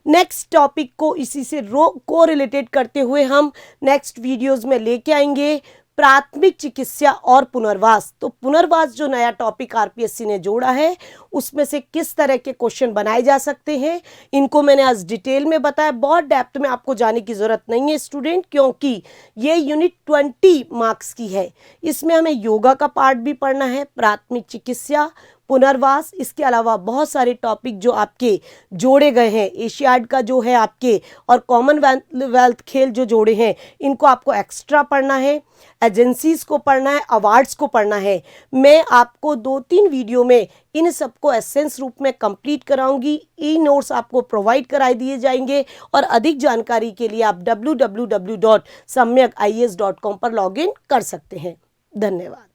नेक्स्ट टॉपिक को इसी से को रिलेटेड करते हुए हम नेक्स्ट वीडियोस में लेके आएंगे, प्राथमिक चिकित्सा और पुनर्वास। तो पुनर्वास जो नया टॉपिक आरपीएससी ने जोड़ा है उसमें से किस तरह के क्वेश्चन बनाए जा सकते हैं, इनको मैंने आज डिटेल में बताया। बहुत डेप्थ में आपको जाने की जरूरत नहीं है स्टूडेंट, क्योंकि ये यूनिट 20 मार्क्स की है। इसमें हमें योगा का पार्ट भी पढ़ना है, प्राथमिक चिकित्सा, पुनर्वास, इसके अलावा बहुत सारे टॉपिक जो आपके जोड़े गए हैं, एशियाड का जो है आपके और कॉमनवेल्थ खेल जो जोड़े हैं इनको आपको एक्स्ट्रा पढ़ना है, एजेंसीज को पढ़ना है, अवार्ड्स को पढ़ना है। मैं आपको 2-3 वीडियो में इन सबको एसेंस रूप में कंप्लीट कराऊंगी। ई नोट्स आपको प्रोवाइड कराए दिए जाएंगे और अधिक जानकारी के लिए आप www.samyakies.com पर लॉगिन कर सकते हैं। धन्यवाद।